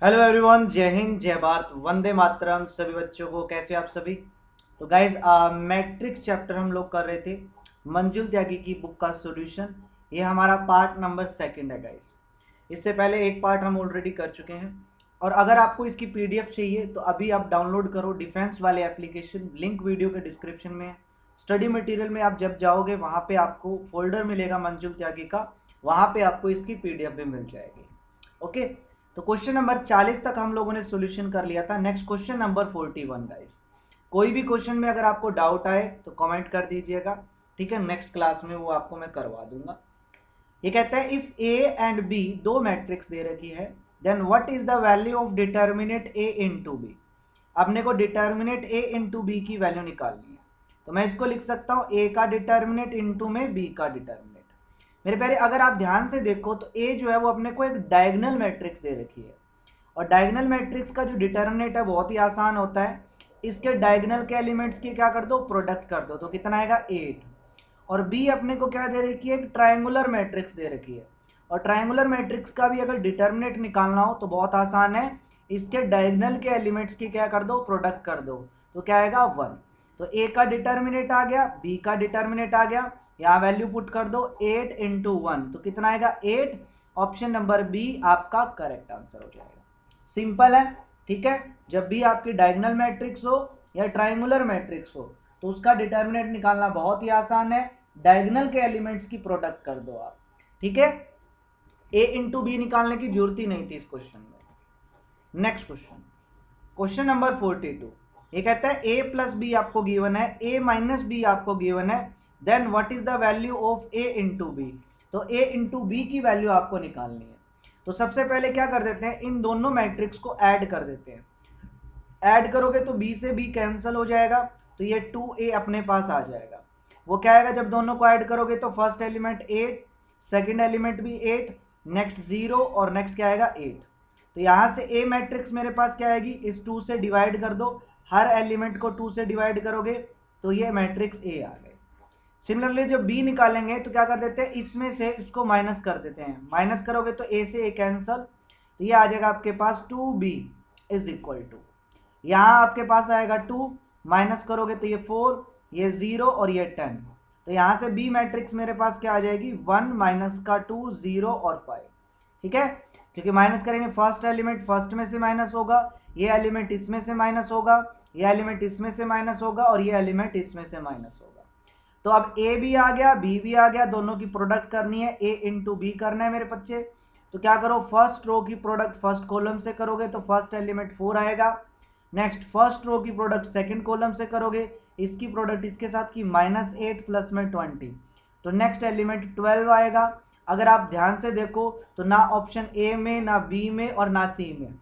Hello everyone, जय हिंद, जय भारत, वंदे मातरम। सभी बच्चों को कैसे हो आप सभी। तो गाइज मैट्रिक्स चैप्टर हम लोग कर रहे थे, मंजुल त्यागी की बुक का सॉल्यूशन। ये हमारा पार्ट नंबर 2 है गाइज। इससे पहले एक पार्ट हम ऑलरेडी कर चुके हैं। और अगर आपको इसकी पीडीएफ चाहिए तो अभी आप डाउनलोड करो डिफेंस वाले एप्लीकेशन, लिंक वीडियो के डिस्क्रिप्शन में है। स्टडी मटेरियल में आप जब जाओगे वहाँ पे आपको फोल्डर मिलेगा मंजुल त्यागी का, वहाँ पे आपको इसकी पीडीएफ भी मिल जाएगी। ओके, तो क्वेश्चन नंबर 40 तक हम लोगों ने सॉल्यूशन कर लिया था। Next question number 41 guys. कोई भी क्वेश्चन में अगर आपको डाउट आए तो कमेंट कर दीजिएगा, ठीक है। नेक्स्ट क्लास में वो आपको मैं करवा दूंगा। ये कहता है इफ ए एंड बी दो मैट्रिक्स दे रखी है, then what is the value of determinant A into B. अपने को डिटर्मिनेंट ए इनटू बी की वैल्यू निकालनी है। तो मैं इसको लिख सकता हूँ ए का डिटर्मिनेंट इनटू में बी का डिटर्मिनेंट। मेरे प्यारे, अगर आप ध्यान से देखो तो ए जो है वो अपने को एक डायगोनल मैट्रिक्स दे रखी है। और डायगोनल मैट्रिक्स का जो डिटर्मिनेंट है बहुत ही आसान होता है। इसके डायगोनल के एलिमेंट्स की क्या कर दो, प्रोडक्ट कर दो, तो कितना आएगा 8। और बी अपने को क्या दे रखी है, एक ट्रायंगुलर मैट्रिक्स दे रखी है। और ट्रायंगुलर मैट्रिक्स का भी अगर डिटर्मिनेंट निकालना हो तो बहुत आसान है। इसके डायगोनल के एलिमेंट्स की क्या कर दो, प्रोडक्ट कर दो, तो क्या आएगा 1। तो ए का डिटर्मिनेंट आ गया, बी का डिटर्मिनेंट आ गया, यहाँ वैल्यू पुट कर दो 8 इंटू 1, तो कितना आएगा 8। ऑप्शन नंबर बी आपका करेक्ट आंसर हो जाएगा। सिंपल है, ठीक है। जब भी आपकी डायगोनल मैट्रिक्स हो या ट्रायंगुलर मैट्रिक्स हो तो उसका डिटर्मिनेंट निकालना बहुत ही आसान है। डायगोनल के एलिमेंट्स की प्रोडक्ट कर दो आप, ठीक है। ए इंटू बी निकालने की जरूरत ही नहीं थी इस क्वेश्चन में। Next question, question number 42। ये कहता है ए प्लस बी आपको गिवन है, ए माइनस बी आपको गिवन है, then what is the value of A into B. तो ए इंटू बी की वैल्यू आपको निकालनी है। तो सबसे पहले क्या कर देते हैं, इन दोनों मैट्रिक्स को ऐड कर देते हैं। ऐड करोगे तो बी से बी कैंसिल हो जाएगा, तो ये 2a अपने पास आ जाएगा। वो क्या आएगा, जब दोनों को ऐड करोगे तो फर्स्ट एलिमेंट 8, सेकंड एलिमेंट भी 8, नेक्स्ट 0 और नेक्स्ट क्या आएगा 8। तो यहाँ से ए मैट्रिक्स मेरे पास क्या आएगी, इस 2 से डिवाइड कर दो, हर एलिमेंट को 2 से डिवाइड करोगे तो ये मैट्रिक्स ए आ गए। सिमिलरली जब बी निकालेंगे तो क्या कर देते हैं, इसमें से इसको माइनस कर देते हैं। माइनस करोगे तो ए से ए कैंसल, तो ये आ जाएगा आपके पास 2b इज इक्वल टू, यहाँ आपके पास आएगा 2, माइनस करोगे तो ये 4, ये 0 और ये 10। तो यहाँ से बी मैट्रिक्स मेरे पास क्या आ जाएगी, 1 माइनस का 2, 0 और 5, ठीक है। क्योंकि माइनस करेंगे फर्स्ट एलिमेंट फर्स्ट में से माइनस होगा, ये एलिमेंट इसमें से माइनस होगा, ये एलिमेंट इसमें से माइनस होगा और ये एलिमेंट इसमें से माइनस होगा। तो अब ए भी आ गया, बी भी आ गया, दोनों की प्रोडक्ट करनी है, ए इंटू बी करना है मेरे बच्चे। तो क्या करो, फर्स्ट रो की प्रोडक्ट फर्स्ट कॉलम से करोगे तो फर्स्ट एलिमेंट 4 आएगा। नेक्स्ट फर्स्ट रो की प्रोडक्ट सेकंड कॉलम से करोगे, इसकी प्रोडक्ट इसके साथ की -8 प्लस में 20, तो नेक्स्ट एलिमेंट 12 आएगा। अगर आप ध्यान से देखो तो ना ऑप्शन ए में, ना बी में और ना सी में,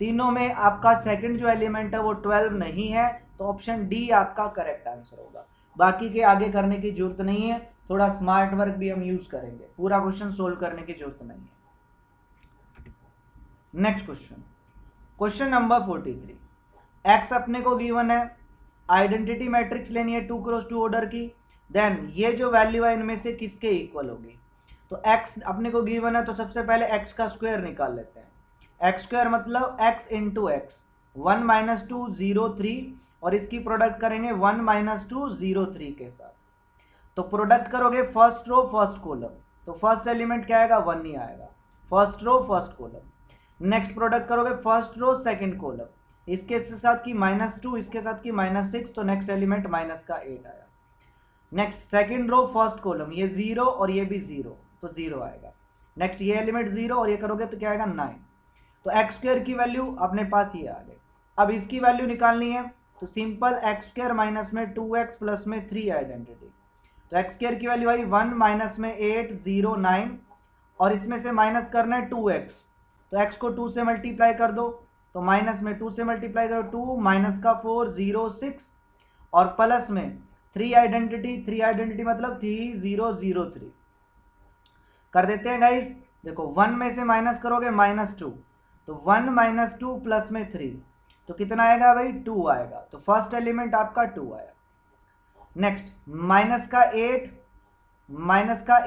तीनों में आपका सेकंड जो एलिमेंट है वो 12 नहीं है, तो ऑप्शन डी आपका करेक्ट आंसर होगा। बाकी के आगे करने की जरूरत नहीं है, थोड़ा स्मार्ट वर्क भी हम यूज करेंगे, पूरा क्वेश्चन सोल्व करने की जरूरत नहीं है। Next question, question number 43। X अपने को गिवन है, आइडेंटिटी मैट्रिक्स लेनी है 2 क्रॉस 2 ऑर्डर की, देन ये जो वैल्यू है इनमें से किसके इक्वल होगी। तो एक्स अपने को गिवन है तो सबसे पहले एक्स का स्क्वायर निकाल लेते हैं। एक्स स्क्वायर मतलब एक्स इंटू एक्स, 1 माइनस 2 0 3, और इसकी प्रोडक्ट करेंगे 1 माइनस 2 0 3 के साथ। तो प्रोडक्ट करोगे फर्स्ट रो फर्स्ट कॉलम, तो फर्स्ट एलिमेंट क्या आएगा, 1 ही आएगा, first row first column. Next product करोगे फर्स्ट रो सेकंड कॉलम, इसके साथ की -2, इसके साथ की -6, तो नेक्स्ट एलिमेंट माइनस का 8 आया। Next second row first column, ये 0 और ये भी 0, तो 0 आएगा। नेक्स्ट ये एलिमेंट 0 और ये करोगे तो क्या आएगा 9। तो एक्स स्क्वायर की वैल्यू अपने पास ये आ गई। अब इसकी वैल्यू निकालनी है तो सिंपल एक्स स्क्वायर माइनस में 2x प्लस में 3 आइडेंटिटी। तो एक्स स्क्वायर की वैल्यू आई 1 माइनस में 8 0 9, और इसमें से माइनस करना है 2x, तो x को 2 से मल्टीप्लाई कर दो, तो माइनस में 2 से मल्टीप्लाई करो 2 माइनस का 4 0 6, और प्लस में 3 आइडेंटिटी मतलब 3 0 0 3 कर देते हैं गाइस। देखो 1 में से माइनस करोगे -2, तो 1 माइनस 2 प्लस में 3, तो कितना आएगा भाई 2 आएगा। तो फर्स्ट एलिमेंट आपका 2 आया। नेक्स्ट माइनस का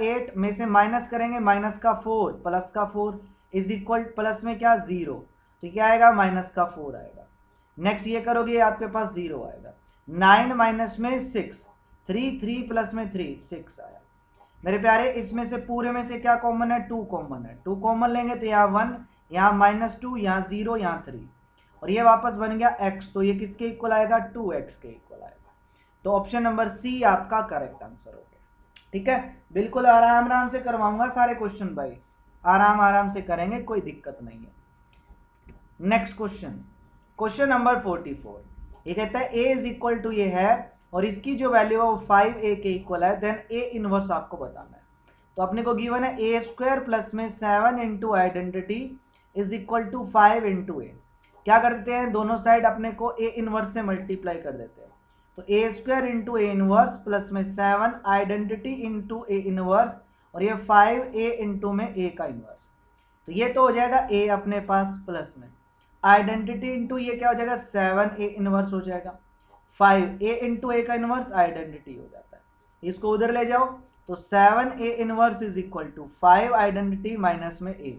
8 में से माइनस करेंगे -4 प्लस का 4 इज इक्वल प्लस में क्या 0, तो क्या आएगा, माइनस का 4 आएगा। नेक्स्ट ये करोगे आपके पास 0 आएगा। 9 माइनस में 6, 3, 3 प्लस में 3, 6 आया। मेरे प्यारे इसमें से पूरे में से क्या कॉमन है, 2 कॉमन है। 2 कॉमन लेंगे तो यहाँ 1, यहाँ -2, यहाँ 0, यहाँ 3, और ये वापस बन गया x, तो ये किसके इक्वल आएगा, 2x के इक्वल आएगा। तो ऑप्शन नंबर सी आपका करेक्ट आंसर हो गया। ठीक है, बिल्कुल आराम आराम से करवाऊंगा सारे क्वेश्चन भाई, आराम आराम से करेंगे, कोई दिक्कत नहीं है। नेक्स्ट क्वेश्चन, क्वेश्चन नंबर 44, ये कहता है a इज इक्वल टू ये है और इसकी जो वैल्यू है वो 5a के इक्वल है, देन a इनवर्स आपको बताना है। तो अपने को गिवन है a स्क्वायर प्लस में 7 into identity is equal to 5 into a. क्या कर देते हैं, दोनों साइड अपने को a इनवर्स से मल्टीप्लाई कर देते हैं। तो a square into A inverse plus में 7 आइडेंटिटी इंटू ए इनवर्स, और ये 5a इंटू में a का इनवर्स। तो ये तो हो जाएगा a अपने पास प्लस में आइडेंटिटी इंटू ये क्या हो जाएगा, 7a इनवर्स हो जाएगा। 5a इंटू ए का इनवर्स आइडेंटिटी हो जाता है। इसको उधर ले जाओ तो 7a inverse is equal to 5 identity minus में a।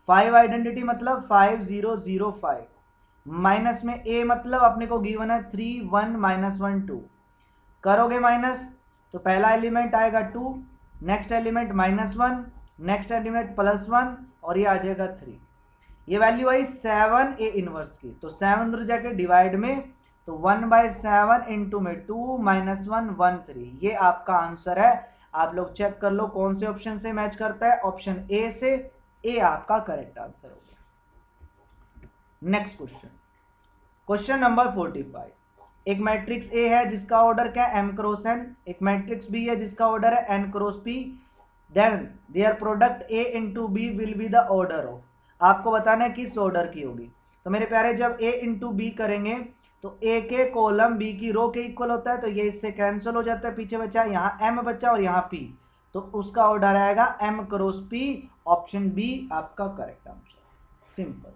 5 आइडेंटिटी मतलब 5005 माइनस में a मतलब अपने को गिवन है 3 1 -1 2। करोगे माइनस तो पहला एलिमेंट आएगा 2, नेक्स्ट एलिमेंट -1, नेक्स्ट एलिमेंट +1, और ये आ जाएगा 3। ये वैल्यू आई 7a इनवर्स की, तो 7 उधर जाके डिवाइड में, तो 1/7 इंटू में 2 -1 1 3, ये आपका आंसर है। आप लोग चेक कर लो कौन से ऑप्शन से मैच करता है, ऑप्शन ए से, ए आपका करेक्ट आंसर हो गया। नेक्स्ट क्वेश्चन, क्वेश्चन नंबर 45, एक मैट्रिक्स ए है जिसका ऑर्डर क्या है, m क्रॉस n, एक मैट्रिक्स बी है जिसका ऑर्डर है n cross p, then their product a into B will be the order of. आपको बताना है किस ऑर्डर की होगी। तो मेरे प्यारे जब a इंटू बी करेंगे तो a के कॉलम b की रो के इक्वल होता है, तो ये इससे कैंसिल हो जाता है, पीछे बचा यहाँ m बचा और यहाँ p, तो उसका ऑर्डर आएगा m cross p, option B आपका correct answer, simple.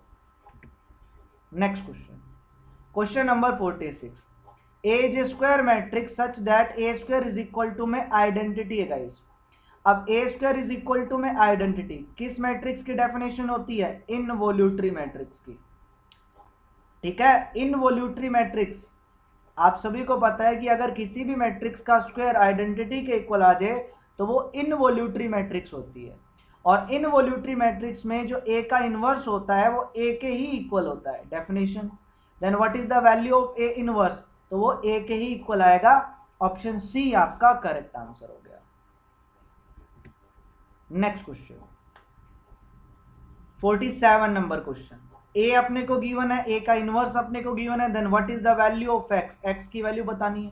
Next question, question number 46, a is a square matrix such that a square is equal to में आइडेंटिटी है गाइस। अब a square is equal to में identity किस matrix की definition होती है, involutory matrix की। ठीक है, इनवॉल्यूटरी मैट्रिक्स आप सभी को पता है कि अगर किसी भी मैट्रिक्स का स्क्वायर आइडेंटिटी के इक्वल आ जाए तो वो इनवॉल्यूटरी मैट्रिक्स होती है। और इनवॉल्यूटरी मैट्रिक्स में जो a का इनवर्स होता है वो a के ही इक्वल होता है, definition. Then what is the value of a inverse, तो वो a के ही इक्वल आएगा, ऑप्शन सी आपका करेक्ट आंसर हो गया। Next question, 47 number question, a अपने को गिवन है, a का इनवर्स अपने को गिवन है, then what is the value of x, x की वैल्यू बतानी है।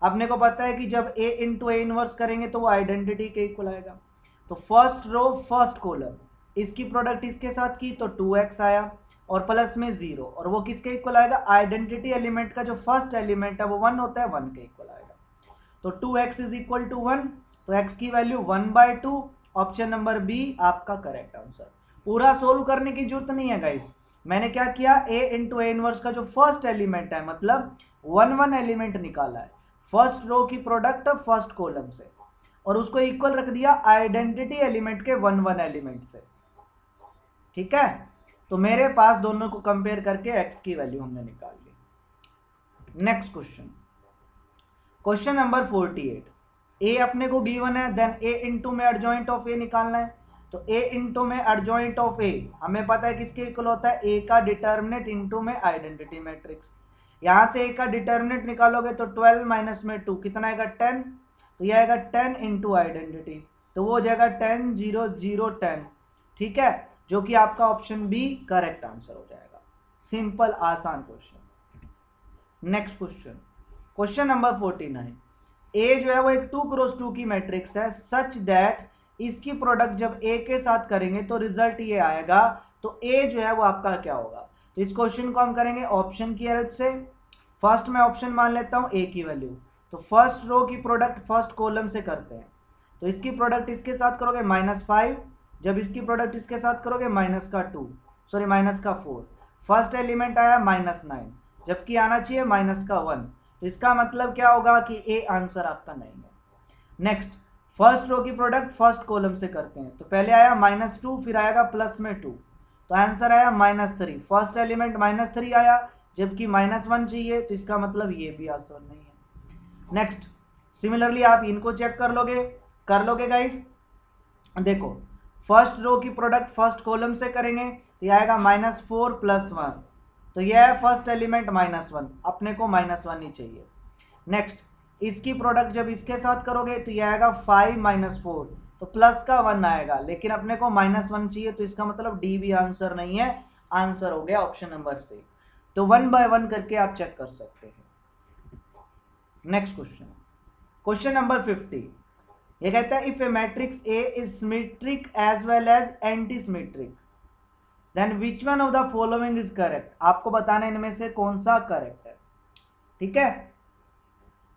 अपने को पता है कि जब a इंटू ए इनवर्स करेंगे तो वो आइडेंटिटी के इक्वल आएगा। तो फर्स्ट रो फर्स्ट कॉलम, इसकी प्रोडक्ट इसके साथ की तो 2x आया और प्लस में 0, और वो किसके इक्वल आएगा, आइडेंटिटी एलिमेंट का जो फर्स्ट एलिमेंट है वो 1 होता है, 1 के इक्वल आएगा। तो 2x इज इक्वल टू 1, तो x की वैल्यू 1/2, ऑप्शन नंबर बी आपका करेक्ट आंसर। पूरा सोल्व करने की जरूरत नहीं है गाइस, मैंने क्या किया, a इंटू ए इनवर्स का जो फर्स्ट एलिमेंट है मतलब 1 1 एलिमेंट निकाला है, फर्स्ट रो की प्रोडक्ट फर्स्ट कॉलम से, और उसको इक्वल रख दिया आइडेंटिटी एलिमेंट के 1 1 एलिमेंट से। ठीक है, तो मेरे पास दोनों को कंपेयर करके x की वैल्यू हमने निकाल ली। Next question, question number 48, a अपने को गिवन है, देन a इंटू में एडजॉइंट ऑफ a निकालना है। तो a इंटू में एडजॉइंट ऑफ a हमें पता है किसके इक्वल होता है, a का डिटर्मिनेंट इंटू में आइडेंटिटी मैट्रिक्स। यहाँ से a का डिटर्मिनेंट निकालोगे तो 12 माइनस में 2 कितना आएगा, 10, तो यह आएगा 10 इंटू आइडेंटिटी, तो वो हो जाएगा 10 0 0 10। ठीक है, जो कि आपका ऑप्शन बी करेक्ट आंसर हो जाएगा, सिंपल आसान question. Next question, question number 49, ए जो है वो एक 2 क्रॉस 2 की मैट्रिक्स है सच दैट इसकी प्रोडक्ट जब ए के साथ करेंगे तो रिजल्ट ये आएगा, तो ए जो है वो आपका क्या होगा। तो इस क्वेश्चन को हम करेंगे ऑप्शन की हेल्प से। फर्स्ट मैं ऑप्शन मान लेता हूँ ए की वैल्यू, तो फर्स्ट रो की प्रोडक्ट फर्स्ट कॉलम से करते हैं, तो इसकी प्रोडक्ट इसके साथ करोगे -5, जब इसकी प्रोडक्ट इसके साथ करोगे -4, फर्स्ट एलिमेंट आया -9, जबकि आना चाहिए -1, तो इसका मतलब क्या होगा कि ए आंसर आपका नहीं है। नेक्स्ट, फर्स्ट रो की प्रोडक्ट फर्स्ट कॉलम से करते हैं, तो पहले आया -2 फिर आएगा प्लस में 2, तो आंसर आया -3। फर्स्ट एलिमेंट -3 आया, जबकि -1 चाहिए, तो इसका मतलब ये भी आंसर नहीं है। नेक्स्ट, सिमिलरली आप इनको चेक कर लोगे गाइस। देखो, फर्स्ट रो की प्रोडक्ट फर्स्ट कॉलम से करेंगे तो यह आएगा -4 + 1, तो यह है फर्स्ट एलिमेंट -1, अपने को -1 ही चाहिए। नेक्स्ट, इसकी प्रोडक्ट जब इसके साथ करोगे तो यह आएगा 5 - 4, तो प्लस का 1 आएगा, लेकिन अपने को -1 चाहिए, तो इसका मतलब डी भी आंसर नहीं है, आंसर हो गया ऑप्शन नंबर C। तो 1 बाय 1 करके आप चेक कर सकते हैं। नेक्स्ट क्वेश्चन नंबर 50, ये कहता है if A matrix A is symmetric as well as anti symmetric then which one of the following is correct. आपको बताना है इनमें से कौन सा करेक्ट है, ठीक है,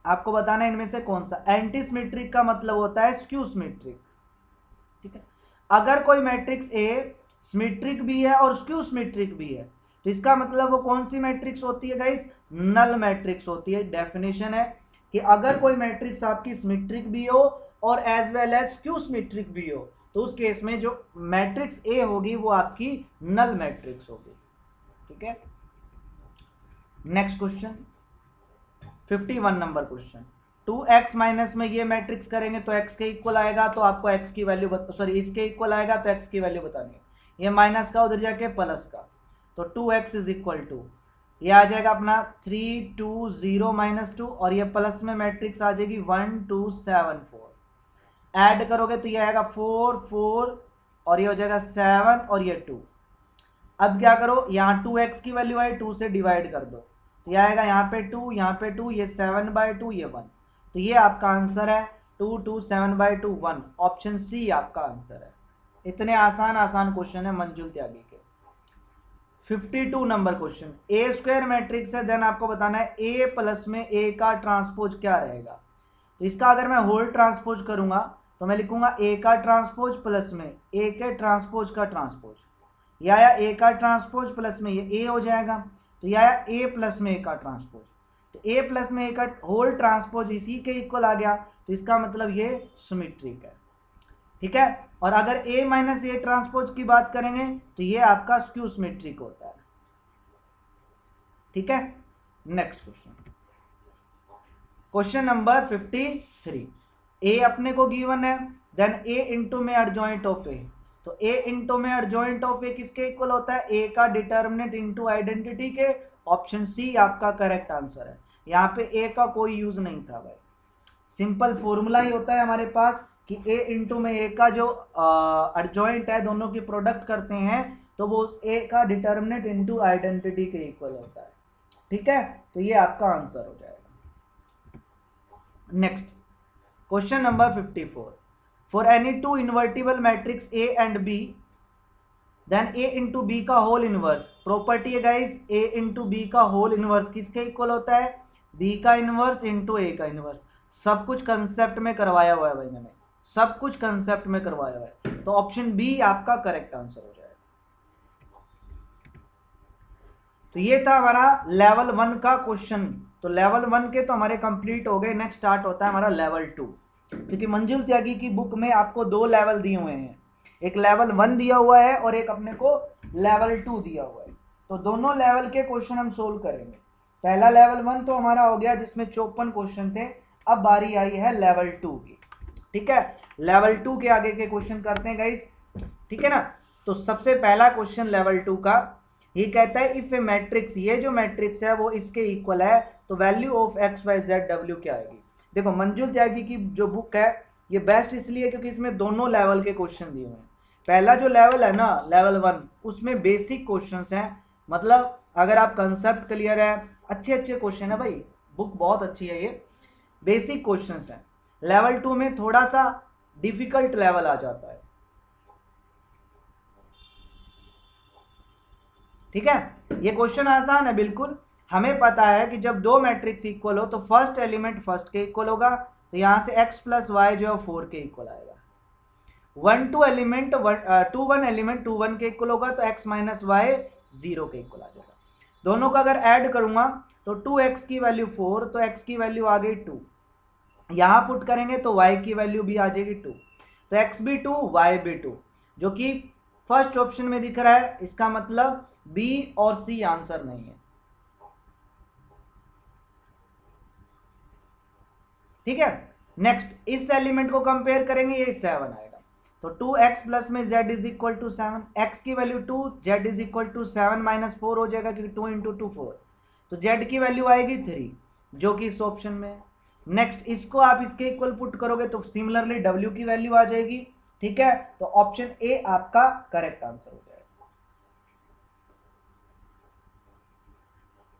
आपको बताना है इनमें से कौन सा। एंटी सिमेट्रिक का मतलब होता है स्क्यू सिमेट्रिक, ठीक है। अगर कोई मैट्रिक्स ए सिमेट्रिक भी है और स्क्यू सिमेट्रिक भी है, तो इसका मतलब वो कौन सी मैट्रिक्स होती है गाइस, नल मैट्रिक्स होती है। डेफिनेशन है कि अगर कोई मैट्रिक्स आपकी सिमेट्रिक भी हो और as well as skew symmetric भी हो, तो उस केस में जो मैट्रिक्स ए होगी वो आपकी नल मैट्रिक्स होगी, ठीक है। Next question 51 number question, 2x minus में ये मैट्रिक्स करेंगे तो x के इक्वल आएगा, तो आपको x की वैल्यू सॉरी इसके इक्वल आएगा तो x की वैल्यू बतानी है। ये माइनस का उधर जाके प्लस का, तो 2x इज इक्वल टू ये आ जाएगा अपना 3 2 0 -2, और ये प्लस में मैट्रिक्स आ जाएगी 1 2 7 4। ऐड करोगे तो ये आएगा 4 4 और ये हो जाएगा 7 और ये 2। अब क्या करो, यहाँ 2x की वैल्यू आई, 2 से डिवाइड कर दो, तो ये आएगा यहाँ पे 2 यहाँ पे 2, ये 7/2 ये 1, तो ये आपका आंसर है 2 2 7/2 1। ऑप्शन C आपका आंसर है। इतने आसान क्वेश्चन है मंजुल त्यागी के। 52 नंबर क्वेश्चन, ए स्क्वायर मैट्रिक्स है, देन आपको बताना है ए प्लस में ए का ट्रांसपोज क्या रहेगा। तो इसका अगर मैं होल ट्रांसपोज करूंगा तो मैं लिखूंगा ए का ट्रांसपोज प्लस में ए के ट्रांसपोज का ट्रांसपोज, या आया ए का ट्रांसपोज प्लस में ये ए हो जाएगा, तो यह आया ए प्लस में ए का ट्रांसपोज, तो ए प्लस में ए का होल ट्रांसपोज इसी के इक्वल आ गया, तो इसका मतलब ये सिमेट्रिक है, ठीक है। और अगर ए माइनस ए ट्रांसपोज की बात करेंगे तो ये आपका स्क्यू सिमेट्रिक होता है, ठीक है। नेक्स्ट क्वेश्चन नंबर 53, ए अपने को गिवन है, देन ए इंटू में एडजॉइंट ऑफ ए, तो ए इंटू में एडजॉइंट ऑफ ए किसके इक्वल होता है, ए का डिटर्मिनेंट इंटू आइडेंटिटी के। ऑप्शन C आपका करेक्ट आंसर है। यहाँ पे ए का कोई यूज नहीं था भाई, सिंपल फॉर्मूला ही होता है हमारे पास कि ए इंटू में ए का जो एडजॉइंट है, दोनों की प्रोडक्ट करते हैं तो वो ए का डिटर्मिनेंट इंटू आइडेंटिटी के इक्वल होता है, ठीक है। तो ये आपका आंसर हो जाएगा। Next question number 54, for any two invertible matrix A and B then A into B का होल इनवर्स। प्रॉपर्टी है गाइस, ए इंटू बी का होल इनवर्स किसके इक्वल होता है, बी का इनवर्स इंटू ए का इनवर्स। सब कुछ कंसेप्ट में करवाया हुआ है भाई, मैंने सब कुछ कंसेप्ट में करवाया हुआ है, तो ऑप्शन बी आपका करेक्ट आंसर हो जाएगा। तो ये था हमारा लेवल 1 का क्वेश्चन। तो लेवल 1 के तो हमारे कंप्लीट हो गए। नेक्स्ट स्टार्ट होता है हमारा लेवल 2, क्योंकि मंजुल त्यागी की बुक में आपको 2 लेवल दिए हुए हैं, एक लेवल 1 दिया हुआ है और एक अपने को लेवल 2 दिया हुआ है। तो दोनों लेवल के क्वेश्चन हम सोल्व करेंगे। पहला लेवल 1 तो हमारा हो गया जिसमें 54 क्वेश्चन थे। अब बारी आई है लेवल 2 की, ठीक है। लेवल 2 के आगे के क्वेश्चन करते हैं गाइस, ठीक है ना। तो सबसे पहला क्वेश्चन लेवल 2 का ये कहता है इफ ए मैट्रिक्स, ये जो मैट्रिक्स है वो इसके इक्वल है, तो value of x y z डब्ल्यू क्या आएगी। देखो मंजुल त्यागी की जो बुक है ये बेस्ट इसलिए क्योंकि इसमें दोनों लेवल के क्वेश्चन दिए हुए हैं। पहला जो लेवल है ना लेवल 1, उसमें बेसिक क्वेश्चंस हैं, मतलब अगर आप कंसेप्ट क्लियर है, अच्छे क्वेश्चन है भाई, बुक बहुत अच्छी है, ये बेसिक क्वेश्चंस हैं। लेवल 2 में थोड़ा सा डिफिकल्ट लेवल आ जाता है, ठीक है। ये क्वेश्चन आसान है बिल्कुल, हमें पता है कि जब दो मैट्रिक्स इक्वल हो तो फर्स्ट एलिमेंट फर्स्ट के इक्वल होगा, तो यहां से x प्लस वाई जो है 4 के इक्वल आएगा। 1 2 एलिमेंट 2 1 एलिमेंट 2 1 के इक्वल होगा, तो x माइनस वाई 0 के इक्वल आ जाएगा। दोनों का अगर ऐड करूंगा तो 2x की वैल्यू 4, तो x की वैल्यू आ गई 2, यहां पुट करेंगे तो y की वैल्यू भी आ जाएगी 2, तो x भी 2 y भी 2, जो कि फर्स्ट ऑप्शन में दिख रहा है, इसका मतलब बी और सी आंसर नहीं है। ठीक है, नेक्स्ट इस एलिमेंट को कंपेयर करेंगे, ये 7 आएगा, तो 2x प्लस में z is equal to 7, x की value 2, z is equal to 7 minus 4 हो जाएगा, क्योंकि 2 इंटू 2 4, तो z की वैल्यू आएगी 3, जो कि इस ऑप्शन में है। नेक्स्ट इसको आप इसके इक्वल पुट करोगे तो सिमिलरली w की वैल्यू आ जाएगी। ठीक है, तो ऑप्शन ए आपका करेक्ट आंसर हो जाएगा।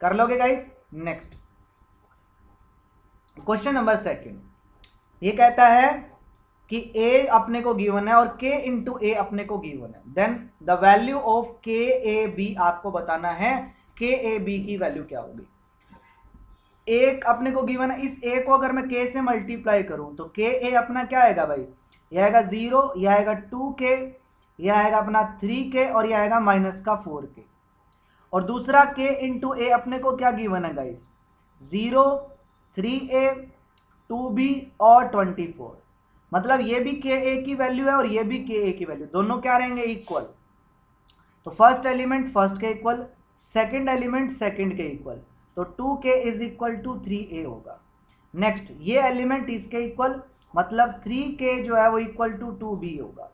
कर लोगे guys? Next question number second, ये कहता है कि a अपने को गिवन है और k इंटू ए अपने को गिवन है, देन द वैल्यू ऑफ के ए बी आपको बताना है, के ए बी की वैल्यू क्या होगी। एक अपने को गिवन है, इस a को अगर मैं k से मल्टीप्लाई करूं तो के ए अपना क्या आएगा भाई, यह आएगा 0, यह आएगा 2k, यह आएगा अपना 3k और यह आएगा माइनस का 4k। और दूसरा k इंटू ए अपने को क्या गिवन है गाइस, 0, 3a, 2b और 24, मतलब ये भी के ए की वैल्यू है और ये भी के ए की वैल्यू, दोनों क्या रहेंगे, इक्वल। तो फर्स्ट एलिमेंट फर्स्ट के इक्वल, सेकंड एलिमेंट सेकंड के इक्वल, तो 2k is equal to 3a होगा। नेक्स्ट ये एलिमेंट इसके इक्वल, मतलब 3k जो है वो इक्वल टू 2b होगा।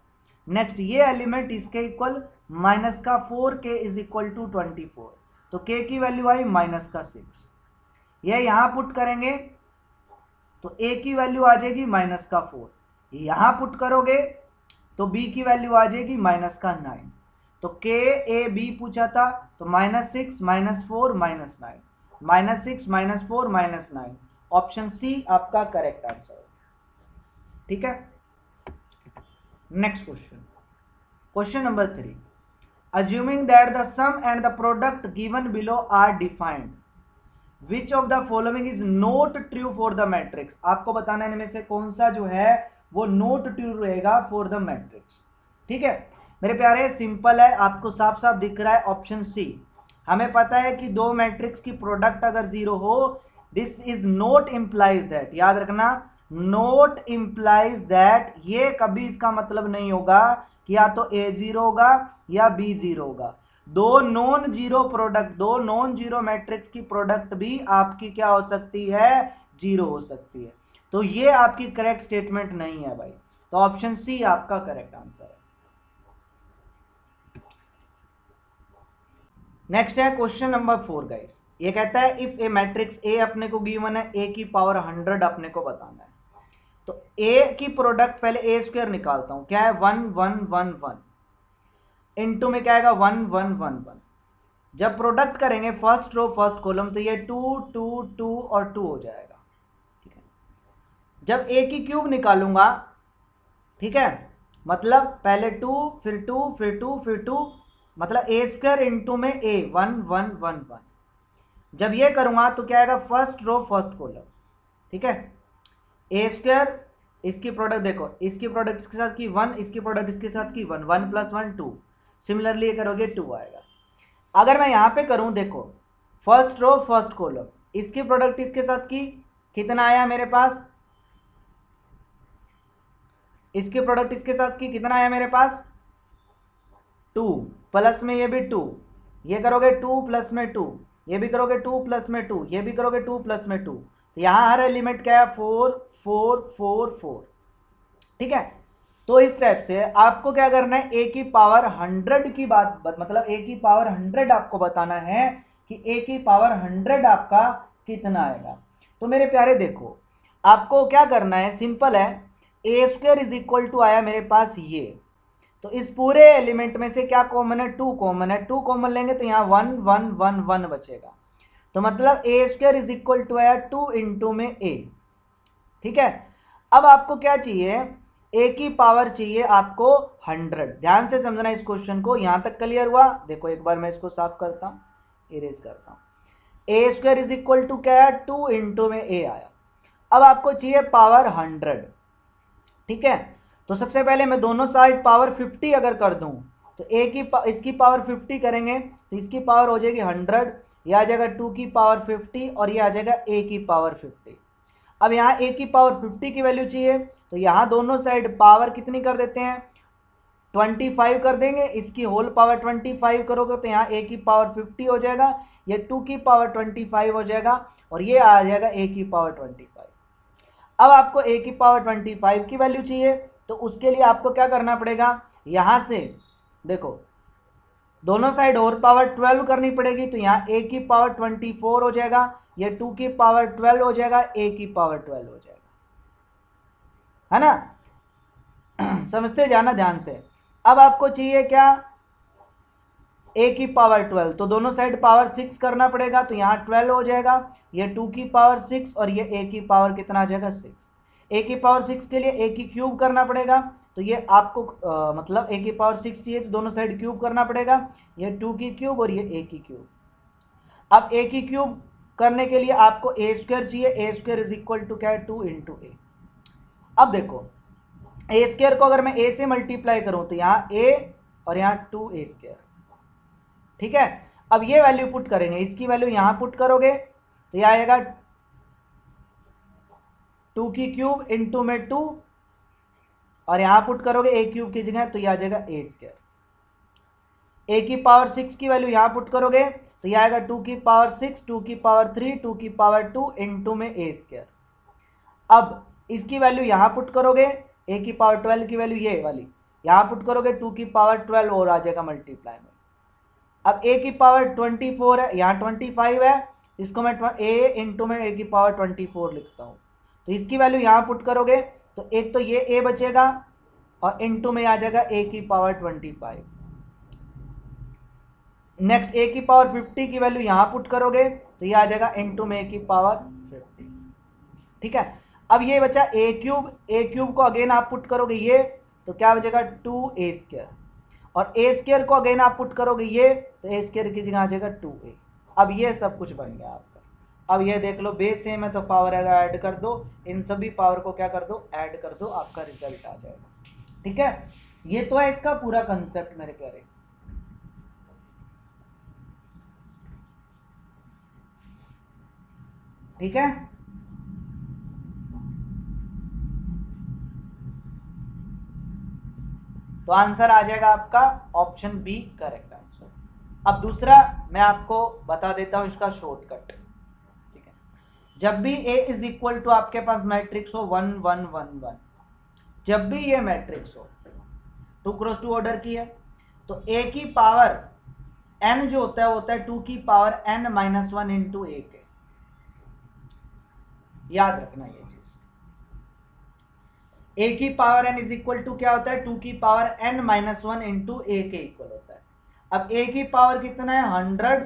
नेक्स्ट ये एलिमेंट इसके इक्वल, माइनस का 4k इज इक्वल टू 24, तो k की वैल्यू आई माइनस का 6, ये यहां पुट करेंगे तो a की वैल्यू आ जाएगी माइनस का 4, यहां पुट करोगे तो b की वैल्यू आ जाएगी माइनस का 9, तो k a b पूछा था, तो -6 -4 -9, -6 -4 -9, ऑप्शन सी आपका करेक्ट आंसर है। ठीक है, next question, question number 3, assuming that the sum and the product given below are defined, which of the following is not true for the matrix, आपको बताना है इनमें से कौन सा जो है वो नोट ट्रू रहेगा फॉर द मैट्रिक्स। ठीक है मेरे प्यारे, सिंपल है, आपको साफ साफ दिख रहा है ऑप्शन सी। हमें पता है कि दो मैट्रिक्स की प्रोडक्ट अगर 0 हो, this is not implies that, याद रखना, नॉट इम्प्लाइज दैट, ये कभी इसका मतलब नहीं होगा कि या तो a 0 होगा या b 0 होगा। दो नॉन जीरो प्रोडक्ट, दो नॉन जीरो मैट्रिक्स की प्रोडक्ट भी आपकी क्या हो सकती है, 0 हो सकती है। तो ये आपकी करेक्ट स्टेटमेंट नहीं है भाई, तो ऑप्शन सी आपका करेक्ट आंसर है। नेक्स्ट है क्वेश्चन नंबर 4 गाइस, ये कहता है इफ ए मैट्रिक्स ए अपने को गिवन है, a की पावर 100 अपने को बताना है, तो a की प्रोडक्ट पहले ए स्क्वायर निकालता हूं, क्या है 1 1 1 1, इनटू में क्या आएगा 1 1 1 1, जब प्रोडक्ट करेंगे फर्स्ट रो फर्स्ट कॉलम तो ये 2 2 2 और 2 हो जाएगा। ठीक है, जब a की क्यूब निकालूंगा, ठीक है, मतलब पहले 2 फिर 2 फिर 2 फिर 2, मतलब ए स्क्वायर इंटू में a 1 1 1 1, जब ये करूंगा तो क्या आएगा फर्स्ट रो फर्स्ट कॉलम। ठीक है, ए स्क्वायर, इसकी प्रोडक्ट देखो, इसकी प्रोडक्ट इसके साथ की 1, इसकी प्रोडक्ट इसके साथ की 1, 1 + 1 2, सिमिलरली ये करोगे 2 आएगा। अगर मैं यहाँ पे करूँ, देखो फर्स्ट रो फर्स्ट कॉलम, इसकी प्रोडक्ट इसके साथ की कितना आया मेरे पास, इसकी प्रोडक्ट इसके साथ की कितना आया मेरे पास 2, प्लस में ये भी 2, ये करोगे 2 प्लस में 2, ये भी करोगे 2 प्लस में 2, ये भी करोगे 2 प्लस में 2, तो यहाँ हर एलिमेंट क्या है 4 4 4 4। ठीक है, तो इस टाइप से आपको क्या करना है, a की पावर 100 की बात, मतलब a की पावर 100 आपको बताना है कि a की पावर 100 आपका कितना आएगा। तो मेरे प्यारे देखो, आपको क्या करना है, सिंपल है, a square is equal to आया मेरे पास ये, तो इस पूरे एलिमेंट में से क्या कॉमन है, 2 कॉमन है, 2 कॉमन लेंगे तो यहाँ 1 1 1 1 बचेगा, तो मतलब a square is equal to आया 2 इंटू में a। ठीक है, अब आपको क्या चाहिए, a की पावर चाहिए आपको 100। ध्यान से समझना इस क्वेश्चन को, यहां तक क्लियर हुआ? देखो एक बार मैं इसको साफ करता हूं, इरेज करता हूं। a square is equal to क्या है, 2 इंटू में a आया। अब आपको चाहिए पावर 100। ठीक है, तो सबसे पहले मैं दोनों साइड पावर 50 अगर कर दूं, तो a की इसकी पावर 50 करेंगे तो इसकी पावर हो जाएगी 100, यह आ जाएगा 2 की पावर 50 और यह आ जाएगा a की पावर 50। अब यहाँ a की पावर 50 की वैल्यू चाहिए, तो यहाँ दोनों साइड पावर कितनी कर देते हैं, 25 कर देंगे, इसकी होल पावर 25 करोगे तो यहाँ a की पावर 50 हो जाएगा, ये 2 की पावर 25 हो जाएगा और ये आ जाएगा a की पावर 25। अब आपको a की पावर 25 की वैल्यू चाहिए, तो उसके लिए आपको क्या करना पड़ेगा, यहाँ से देखो दोनों साइड और पावर 12 करनी पड़ेगी, तो यहाँ a की पावर 24 हो जाएगा, ये 2 की पावर 12 हो जाएगा, a की पावर 12 हो जाएगा, है ना। समझते जाना ध्यान से। अब आपको चाहिए क्या, a की पावर 12, तो दोनों साइड पावर 6 करना पड़ेगा, तो यहाँ 12 हो जाएगा, ये 2 की पावर 6 और ये a की पावर कितना आ जाएगा 6। a की पावर 6 के लिए a की क्यूब करना पड़ेगा, तो ये आपको मतलब a की पावर 6 चाहिए तो दोनों साइड क्यूब करना पड़ेगा, ये 2 की क्यूब और ये a की क्यूब। अब a की क्यूब करने के लिए आपको a स्क्वायर चाहिए, a square is equal to क्या है, 2 इंटू a। अब देखो a स्क्वायर को अगर मैं a से मल्टीप्लाई करूं तो यहाँ a और यहाँ 2a स्क्वायर, ठीक है। अब ये वैल्यू पुट करेंगे, इसकी वैल्यू यहां पुट करोगे तो यह आएगा 2 की क्यूब इंटू में 2 और यहां पुट करोगे a क्यूब की जगह तो यह आ जाएगा a स्क्वायर। a की पावर 6 की वैल्यू यहां पुट करोगे तो यह आएगा 2 की पावर 6, 2 की पावर 3, 2 की पावर 2 इंटू में a स्क्वायर। अब इसकी वैल्यू यहां पुट करोगे, a की पावर 12 की वैल्यू ये वाली यहां पुट करोगे, 2 की पावर 12 और आ जाएगा मल्टीप्लाई में। अब a की पावर 24 है, यहाँ 25 है, इसको मैं a इंटू में a की पावर 24 लिखता हूँ, तो इसकी वैल्यू यहाँ पुट करोगे तो एक तो ये a बचेगा और इंटू में आ जाएगा a की पावर 25। नेक्स्ट a की पावर 50 की वैल्यू यहाँ पुट करोगे तो ये आ जाएगा इंटू में a की पावर 50, ठीक है। अब ये बचा a क्यूब को अगेन आप पुट करोगे ये तो क्या बचेगा 2a स्क्वायर, और a स्क्वायर को अगेन आप पुट करोगे ये तो a स्क्वायर की जगह आ जाएगा 2a। अब ये सब कुछ बन गया आपका। अब ये देख लो बेस सेम है तो पावर अगर ऐड कर दो, इन सभी पावर को क्या कर दो, ऐड कर दो, आपका रिजल्ट आ जाएगा, ठीक है। ये तो है इसका पूरा कंसेप्ट मेरे प्यारे। ठीक है, तो आंसर आ जाएगा आपका ऑप्शन बी करेक्ट आंसर। अब दूसरा मैं आपको बता देता हूं इसका शॉर्टकट, ठीक है। जब भी a इज इक्वल टू आपके पास मैट्रिक्स हो 1 1 1 1, जब भी ये मैट्रिक्स हो 2 क्रॉस 2 ऑर्डर की है तो a की पावर n जो होता है वो होता है 2 की power n minus 1 into A के, याद रखना ये चीज। a की power n is equal to क्या होता है, 2 की power n minus 1 into A के इक्वल होता है। अब a की पावर कितना है 100,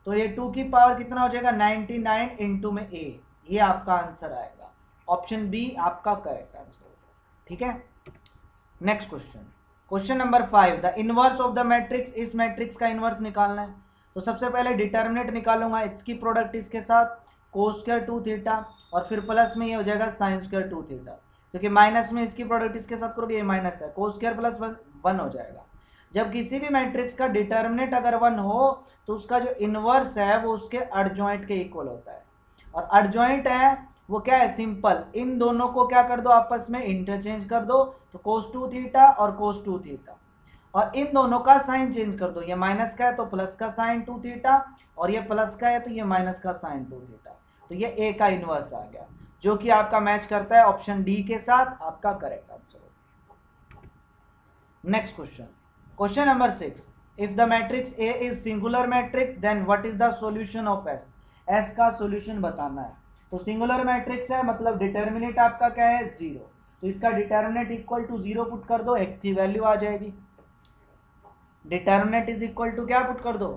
तो ये 2 की पावर कितना हो जाएगा 99 इंटू में a, ये आपका आंसर आएगा। ऑप्शन बी आपका करेक्ट आंसर होगा, ठीक है। Next question, question number 5, the inverse of the matrix, इस मैट्रिक्स का इनवर्स निकालना है। तो सबसे पहले डिटर्मिनेंट निकालूंगा, इसकी प्रोडक्ट इसके साथ कोस स्क्वायर 2 थीटा और फिर प्लस में ये हो जाएगा साइन स्क्वायर 2 थीटा, क्योंकि माइनस में इसकी प्रोडक्ट इसके साथ करोगे ये माइनस है, कोस स्क्वायर प्लस 1 हो जाएगा। जब किसी भी मैट्रिक्स का डिटर्मिनेंट अगर 1 हो तो उसका जो इनवर्स है वो उसके एडजॉइंट के इक्वल होता है, और एडजॉइंट है वो क्या है, सिंपल, इन दोनों को क्या कर दो आपस में इंटरचेंज कर दो, तो कोस 2 थीटा और कोस 2 थीटा, और इन दोनों का साइन चेंज कर दो, ये माइनस का है तो प्लस का साइन 2 थीटा और ये प्लस का है तो ये माइनस का साइन 2 थीटा, तो ये ए का इनवर्स आ गया जो कि आपका मैच करता है ऑप्शन डी के साथ, आपका करेक्ट आंसर होगा। Next question, question number 6, if the matrix A is singular matrix then what is the solution of S, S का सॉल्यूशन बताना है। तो सिंगुलर मैट्रिक्स है मतलब डिटर्मिनेंट आपका क्या है 0, तो इसका डिटर्मिनेंट इक्वल टू 0 पुट कर दो, x की वैल्यू आ जाएगी। डिटर्मिनेंट इज इक्वल टू क्या पुट कर दो,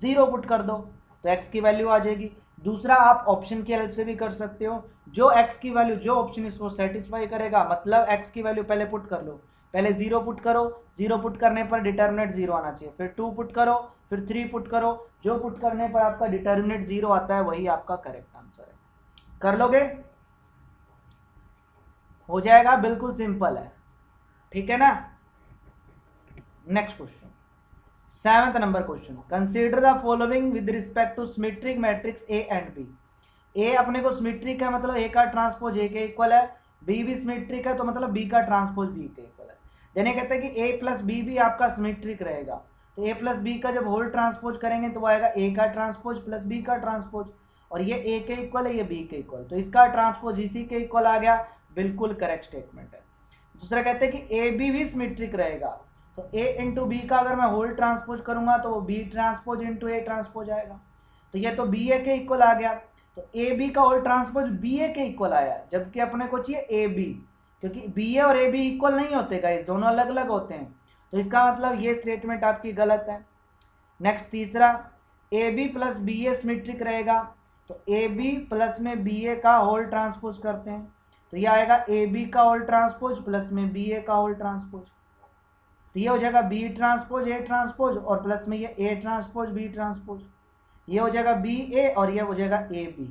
0 पुट कर दो, तो x की वैल्यू आ जाएगी। दूसरा आप ऑप्शन की हेल्प से भी कर सकते हो, जो x की वैल्यू, जो ऑप्शन इसको सेटिस्फाई करेगा, मतलब x की वैल्यू पहले पुट कर लो, पहले 0 पुट करो, 0 पुट करने पर डिटर्मिनेंट 0 आना चाहिए, फिर 2 पुट करो, फिर 3 पुट करो, जो पुट करने पर आपका डिटर्मिनेंट 0 आता है वही आपका करेक्ट आंसर है। कर लोगे, हो जाएगा, बिल्कुल सिंपल है, ठीक है ना। Next question, 7th number question, consider the following with respect to symmetric matrix A and b. A अपने को सिमेट्रिक है मतलब ए का ट्रांसपोज ए के इक्वल है, बी भी सिमेट्रिक है तो मतलब बी का ट्रांसपोज बी के इक्वल है। यानी कहते हैं कि ए प्लस बी भी आपका सिमेट्रिक रहेगा, तो ए प्लस बी का जब होल ट्रांसपोज करेंगे तो वो आएगा ए का ट्रांसपोज प्लस बी का ट्रांसपोज, और ये ए के इक्वल है, ये बी के इक्वल, तो इसका ट्रांसपोज इसी के इक्वल आ गया, बिल्कुल करेक्ट स्टेटमेंट है। दूसरा कहते हैं कि ए बी भी सिमेट्रिक रहेगा, तो ए इंटू बी का अगर मैं होल ट्रांसपोज करूंगा तो वो B transpose into A transpose आएगा, तो ये तो बी ए के इक्वल आ गया, तो ए बी का होल ट्रांसपोज बी ए के इक्वल आया, जबकि अपने को चाहिए ए बी, क्योंकि बी ए और ए बी इक्वल नहीं होते गाइस, दोनों अलग अलग होते हैं, तो इसका मतलब ये स्टेटमेंट आपकी गलत है। नेक्स्ट तीसरा, A B plus B A symmetric रहेगा, तो ए बी प्लस में बी ए का होल ट्रांसपोज करते हैं, तो ये आएगा ए बी का होल ट्रांसपोज प्लस में बी ए का होल ट्रांसपोज, तो ये हो जाएगा बी ट्रांसपोज ए ट्रांसपोज और प्लस में ये ए ट्रांसपोज बी ट्रांसपोज, ये हो जाएगा बी ए और ये हो जाएगा ए बी,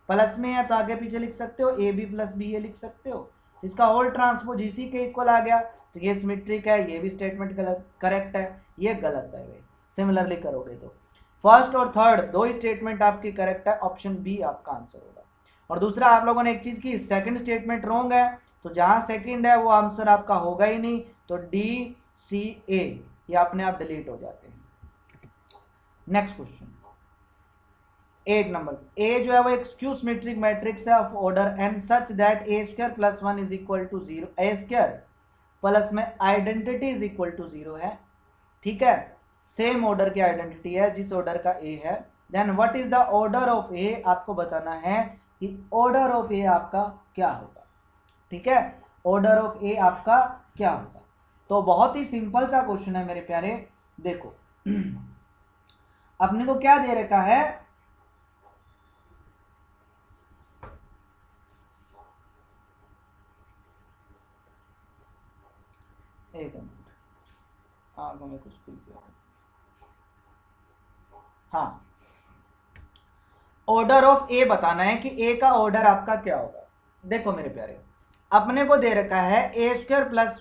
प्लस में है तो आगे पीछे लिख सकते हो, ए बी प्लस बी ए लिख सकते हो, इसका होल ट्रांसपोज इसी के इक्वल आ गया, तो ये सिमेट्रिक है, ये भी स्टेटमेंट करेक्ट है, ये गलत है भाई। सिमिलरली करोगे तो फर्स्ट और थर्ड दो ही स्टेटमेंट आपकी करेक्ट है, ऑप्शन बी आपका आंसर होगा। और दूसरा आप लोगों ने एक चीज की, सेकंड स्टेटमेंट रॉन्ग है, तो जहां सेकंड है वो आंसर आपका होगा ही नहीं, तो डी सी ए ये अपने आप डिलीट हो जाते हैं। नेक्स्ट क्वेश्चन 8 नंबर, ए जो है वो एक स्क्यू सिमेट्रिक मैट्रिक्स है of order N such that A square plus 1 is equal to 0, A square plus में आइडेंटिटी इज इक्वल टू 0 है, ठीक है, सेम ऑर्डर की आइडेंटिटी है जिस ऑर्डर का ए है, then what is the order of a, आपको बताना है कि ऑर्डर ऑफ ए आपका क्या होगा, ठीक है, ऑर्डर ऑफ ए आपका क्या होगा। तो बहुत ही सिंपल सा क्वेश्चन है मेरे प्यारे, देखो अपने को क्या दे रखा है, एक मिनट आगे में कुछ हाँ, ऑर्डर ऑफ ए बताना है कि ए का ऑर्डर आपका क्या होगा। देखो मेरे प्यारे, अपने को दे रखा है a square plus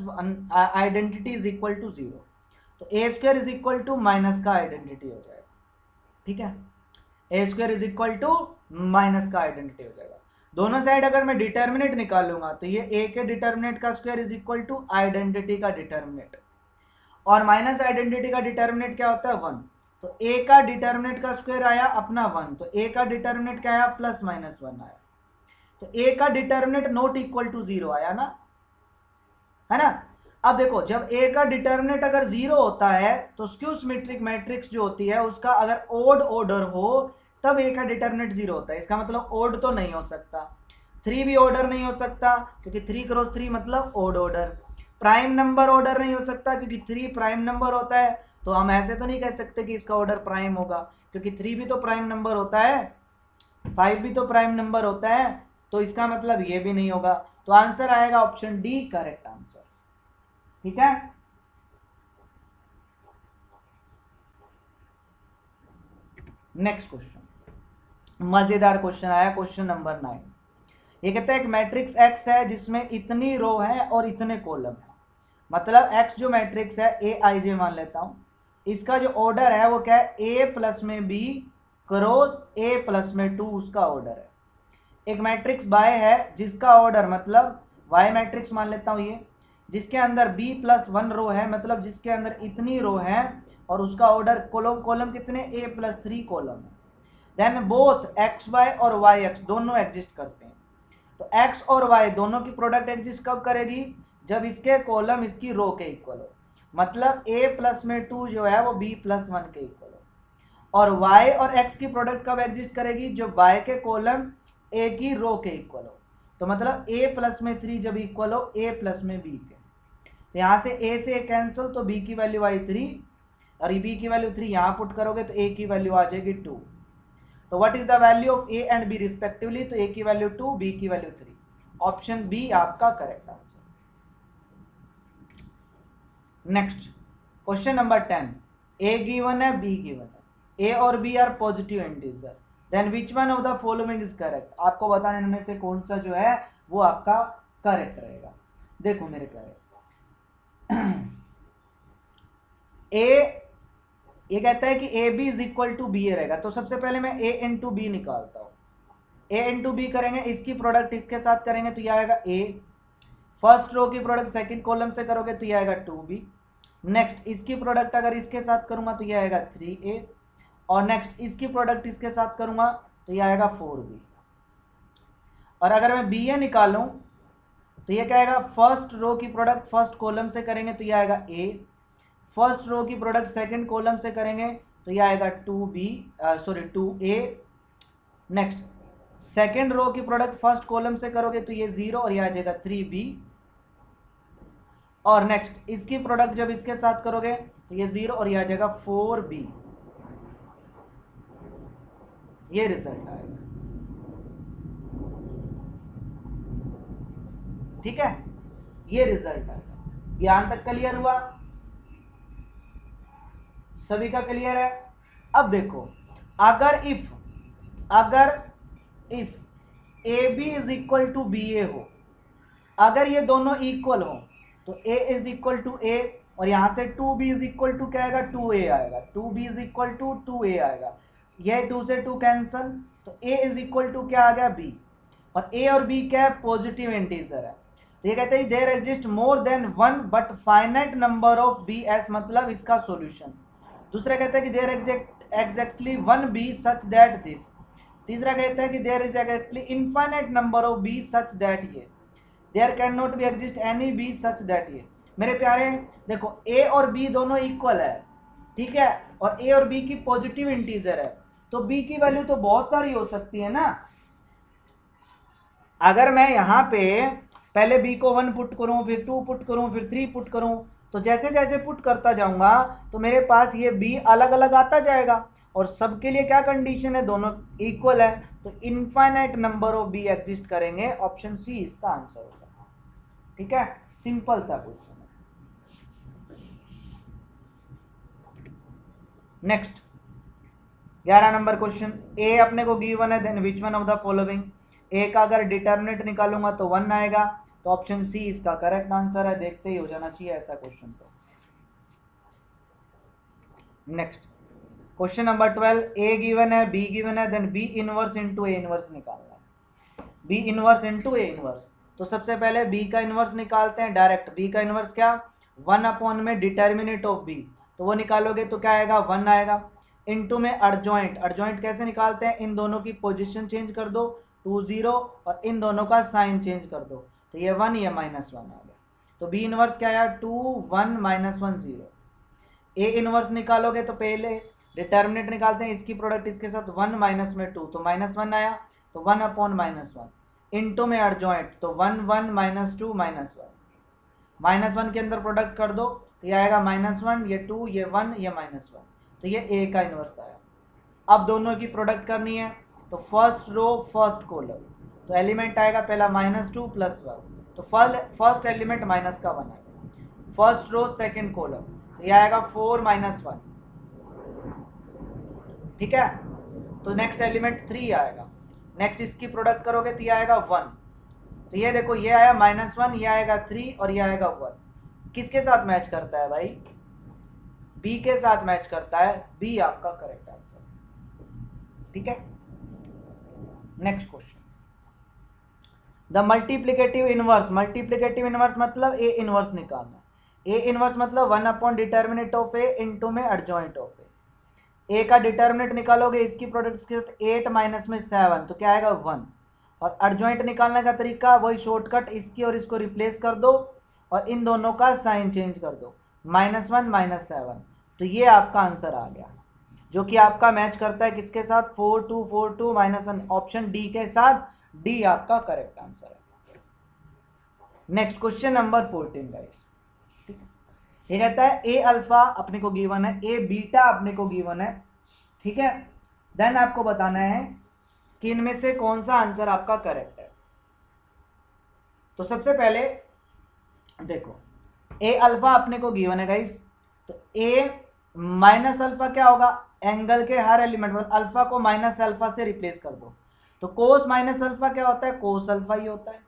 identity is equal to 0, तो ए square is equal to minus का आइडेंटिटी हो जाएगा, ठीक है, a square is equal to minus का आइडेंटिटी हो जाएगा। दोनों साइड अगर मैं डिटर्मिनेट निकालूंगा तो ये ए के डिटर्मिनेट का square is equal to identity का डिटर्मिनेट, और माइनस आइडेंटिटी का डिटर्मिनेट क्या होता है 1, तो ए का डिटर्मिनेट का स्क्वायर आया अपना 1, तो ए का डिटर्मिनेट क्या आया प्लस माइनस 1 आया, तो ए का डिटर्मिनेट नॉट इक्वल टू 0 आया ना, है ना। अब देखो जब ए का डिटर्मिनेट अगर 0 होता है तो स्क्यू सिमेट्रिक मैट्रिक्स जो होती है उसका अगर ओड ऑर्डर हो तब ए का डिटर्मिनेट 0 होता है, इसका मतलब ओड तो नहीं हो सकता, 3 भी ऑर्डर नहीं हो सकता क्योंकि 3 क्रॉस 3 मतलब odd order, prime number order नहीं हो सकता क्योंकि 3 प्राइम नंबर होता है, तो हम ऐसे तो नहीं कह सकते कि इसका ऑर्डर प्राइम होगा क्योंकि 3 भी तो प्राइम नंबर होता है, 5 भी तो प्राइम नंबर होता है, तो इसका मतलब ये भी नहीं होगा, तो आंसर आएगा ऑप्शन डी करेक्ट आंसर, ठीक है। नेक्स्ट क्वेश्चन मजेदार क्वेश्चन आया, क्वेश्चन नंबर 9, ये कहता है एक मैट्रिक्स एक्स है जिसमें इतनी रो है और इतने कॉलम है, मतलब एक्स जो मैट्रिक्स है ए आई जे मान लेता हूं, इसका जो ऑर्डर है वो क्या है ए प्लस में बी क्रॉस ए प्लस में 2 उसका ऑर्डर है। एक मैट्रिक्स बाय है जिसका ऑर्डर मतलब वाई मैट्रिक्स मान लेता हूं ये, जिसके अंदर बी प्लस 1 रो है, मतलब जिसके अंदर इतनी रो है और उसका ऑर्डर कॉलम कितने ए प्लस 3 कॉलम है, देन बोथ एक्स वाई और वाई एक्स दोनों एग्जिस्ट करते हैं, तो एक्स और वाई दोनों की प्रोडक्ट एग्जिस्ट कब करेगी, जब इसके कॉलम इसकी रो के इक्वल हो, मतलब ए प्लस में 2 जो है वो बी प्लस 1 के इक्वल हो, और वाई और एक्स की प्रोडक्ट कब एग्जिस्ट करेगी, जब वाई के कॉलम ए की रो के इक्वल हो, तो मतलब ए प्लस में 3 जब इक्वल हो ए प्लस में बी के, तो यहाँ से ए से कैंसिल, तो बी की वैल्यू आई 3 और बी की वैल्यू 3 यहाँ पुट करोगे तो ए की वैल्यू आ जाएगी 2, तो what is the value of A and B respectively, तो ए की वैल्यू 2 बी की वैल्यू 3, ऑप्शन बी आपका correct answer. Next question number 10, A given है बी गिवन है, ए और B are positive integer, then which one of the following is correct, आपको बताने में से कौन सा जो है वो आपका करेक्ट रहेगा। देखो मेरे प्यारे ए ये कहता है कि a b is equal to b a रहेगा, तो सबसे पहले मैं ए इंटू बी निकालता हूं, ए इंटू बी करेंगे, इसकी प्रोडक्ट इसके साथ करेंगे तो ये आएगा ए, फर्स्ट रो की प्रोडक्ट सेकंड कॉलम से करोगे तो ये आएगा 2b। नेक्स्ट इसकी प्रोडक्ट अगर इसके साथ करूंगा तो ये आएगा 3a, और नेक्स्ट इसकी प्रोडक्ट इसके साथ करूंगा तो ये आएगा 4b। और अगर मैं ba निकालूं तो ये क्या आएगा, फर्स्ट रो की प्रोडक्ट फर्स्ट कॉलम से करेंगे तो ये आएगा a, फर्स्ट रो की प्रोडक्ट सेकंड कॉलम से करेंगे तो ये आएगा 2a। नेक्स्ट सेकंड रो की प्रोडक्ट फर्स्ट कॉलम से करोगे तो ये 0 और ये आ जाएगा 3b। और नेक्स्ट इसकी प्रोडक्ट जब इसके साथ करोगे तो ये 0 और ये आ जाएगा 4b। ये रिजल्ट आएगा। ठीक है, ये रिजल्ट आएगा। यहां तक क्लियर हुआ? सभी का क्लियर है? अब देखो, अगर if a b is equal to b a हो, अगर ये दोनों इक्वल हो तो a is equal to a, और यहां से 2b इज इक्वल टू क्या आएगा, 2a आएगा। 2b is equal to 2a आएगा। यह 2 से 2 कैंसल, तो a इज इक्वल टू क्या आ गया, b। और a और b क्या है, पॉजिटिव इंटीजर है। तो ये कहते हैं there exist more than one but finite number of b s, मतलब इसका सॉल्यूशन। दूसरा कहता है कि there exactly one b such that this. तीसरा कहता है कि there is exactly infinite number of b such that ये, there can not be exist any b such that ये। मेरे प्यारे देखो, a और b दोनों इक्वल है, ठीक है, और a और b की पॉजिटिव इंटीजर है, तो b की वैल्यू तो बहुत सारी हो सकती है ना। अगर मैं यहाँ पे पहले b को 1 पुट करूँ, फिर 2 पुट करूँ, फिर 3 पुट करूँ, तो जैसे जैसे पुट करता जाऊंगा तो मेरे पास ये b अलग अलग आता जाएगा, और सबके लिए क्या कंडीशन है, दोनों इक्वल है, तो infinite number of be exist करेंगे। ऑप्शन सी इसका आंसर होगा। ठीक है, सिंपल सा क्वेश्चन है। नेक्स्ट 11 नंबर क्वेश्चन, ए अपने को गिवन है, then which one of the following. A का अगर डिटर्मिनेंट निकालूंगा तो 1 आएगा, तो ऑप्शन सी इसका करेक्ट आंसर है। देखते ही हो जाना चाहिए ऐसा क्वेश्चन। तो next question number 12, A given है, बी गिवन है, then B inverse into A inverse निकालना है। B inverse into A inverse, तो सबसे पहले बी का इनवर्स निकालते हैं डायरेक्ट। बी का इनवर्स क्या, 1 अपॉन में डिटर्मिनेंट ऑफ बी, तो वो निकालोगे तो क्या आएगा, 1 आएगा। इनटू में अर्जॉइंट, अर्जॉइंट कैसे निकालते हैं, इन दोनों की पोजीशन चेंज कर दो 2 0, और इन दोनों का साइन चेंज कर दो, तो ये 1 ये -1 आ गया। तो बी इनवर्स क्या आया, 2 1 -1 0। ए इनवर्स निकालोगे तो पहले डिटर्मिनेंट निकालते हैं, इसकी प्रोडक्ट इसके साथ 1 माइनस में 2, तो -1 आया, तो 1 अपॉन -1। इनटू में अर्जॉइंट, तो 1 1 -2 -1, -1 के अंदर प्रोडक्ट कर दो तो ये आएगा -1, ये 2, ये 1, ये -1, तो ये ए का इनवर्स आया। अब दोनों की प्रोडक्ट करनी है, तो फर्स्ट रो फर्स्ट कॉलम, तो एलिमेंट आएगा पहला -2 + 1, तो फर्स्ट एलिमेंट माइनस का 1 आएगा। फर्स्ट रो सेकंड कॉलम, तो ये आएगा 4 -1, ठीक है। तो नेक्स्ट एलिमेंट 3 आएगा। नेक्स्ट इसकी प्रोडक्ट करोगे तो ये आएगा 1, तो ये देखो ये आया -1, ये आएगा 3 और ये आएगा 1। किसके साथ मैच करता है भाई, बी के साथ मैच करता है, बी आपका करेक्ट आंसर। ठीक है, next question, the multiplicative inverse. Multiplicative inverse मतलब ए इनवर्स निकालना। ए इनवर्स मतलब 1 upon determinant of A into में एडजॉइंट ऑफ ए। ए का डिटर्मिनेंट निकालोगे, इसकी प्रोडक्ट के साथ 8 माइनस में 7, तो क्या आएगा 1। और एडजॉइंट निकालने का तरीका वही शॉर्टकट, इसकी और इसको रिप्लेस कर दो और इन दोनों का साइन चेंज कर दो, -1 -7, तो ये आपका आंसर आ गया, जो कि आपका मैच करता है किसके साथ, 4 2 4 2 -1, ऑप्शन डी के साथ। डी आपका करेक्ट आंसर है। नेक्स्ट क्वेश्चन नंबर 14 गाइस, ठीक है, ये कहता है ए अल्फा अपने को गिवन है, ए बीटा अपने को गिवन है, ठीक है। देन आपको बताना है कि इनमें से कौन सा आंसर आपका करेक्ट है। तो सबसे पहले देखो, ए अल्फा अपने को गिवन है गाइस, तो ए माइनस अल्फा क्या होगा, एंगल के हर एलिमेंट में अल्फा को माइनस अल्फा से रिप्लेस कर दो, तो कोस माइनस अल्फा क्या होता है, कोस अल्फा ही होता है।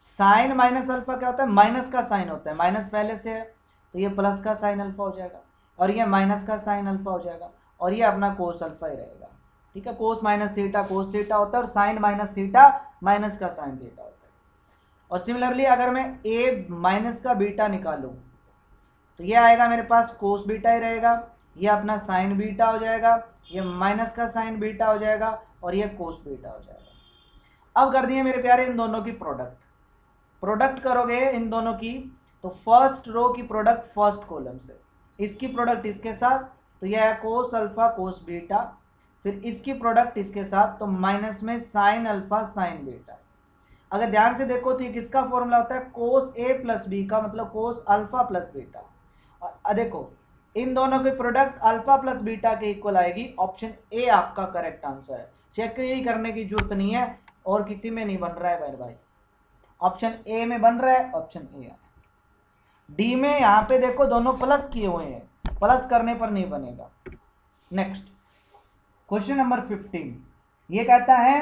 साइन माइनस अल्फा क्या होता है, माइनस का साइन होता है, माइनस पहले से है तो ये प्लस का साइन अल्फा हो जाएगा, और ये माइनस का साइन अल्फा हो जाएगा, और ये अपना कोस अल्फा ही रहेगा। ठीक है, कोस माइनस थीटा कोस थीटा होता है, और साइन माइनस थीटा माइनस का साइन थीटा होता है। और सिमिलरली अगर मैं ए माइनस का बीटा निकालूं तो ये आएगा मेरे पास कोस बीटा ही रहेगा, ये अपना साइन बीटा हो जाएगा, ये माइनस का साइन बीटा हो जाएगा और ये कोस बीटा हो जाएगा। अब कर दिए मेरे प्यारे इन दोनों की प्रोडक्ट करोगे इन दोनों की, तो फर्स्ट रो की प्रोडक्ट फर्स्ट कॉलम से, इसकी प्रोडक्ट इसके साथ, तो यह है कोस अल्फा कोस बीटा, फिर इसकी प्रोडक्ट इसके साथ, तो माइनस में साइन अल्फा साइन बीटा। अगर ध्यान से देखो तो ये किसका फॉर्मूला होता है, कोस ए प्लस बी का, मतलब कोस अल्फा प्लस बीटा। और देखो इन दोनों की प्रोडक्ट अल्फा प्लस बीटा के इक्वल आएगी, ऑप्शन ए आपका करेक्ट आंसर है। चेक यही करने की जरूरत नहीं है और किसी में नहीं बन रहा है भाई, ऑप्शन ए में बन रहा है, ऑप्शन ए है। डी में यहाँ पे देखो दोनों प्लस किए हुए हैं, प्लस करने पर नहीं बनेगा। नेक्स्ट क्वेश्चन नंबर 15, ये कहता है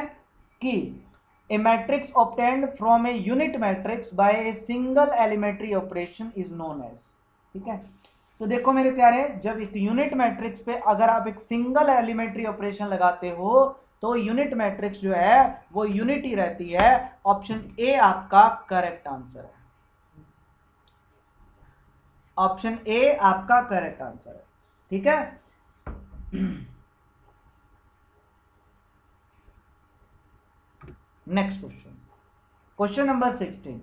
कि a matrix obtained from a unit matrix by a single elementary operation is known as. ठीक है, तो देखो मेरे प्यारे, जब एक यूनिट मैट्रिक्स पे अगर आप एक सिंगल एलिमेंट्री ऑपरेशन लगाते हो तो यूनिट मैट्रिक्स जो है वो यूनिटी रहती है। ऑप्शन ए आपका करेक्ट आंसर है, ऑप्शन ए आपका करेक्ट आंसर है। ठीक है, नेक्स्ट क्वेश्चन नंबर 16,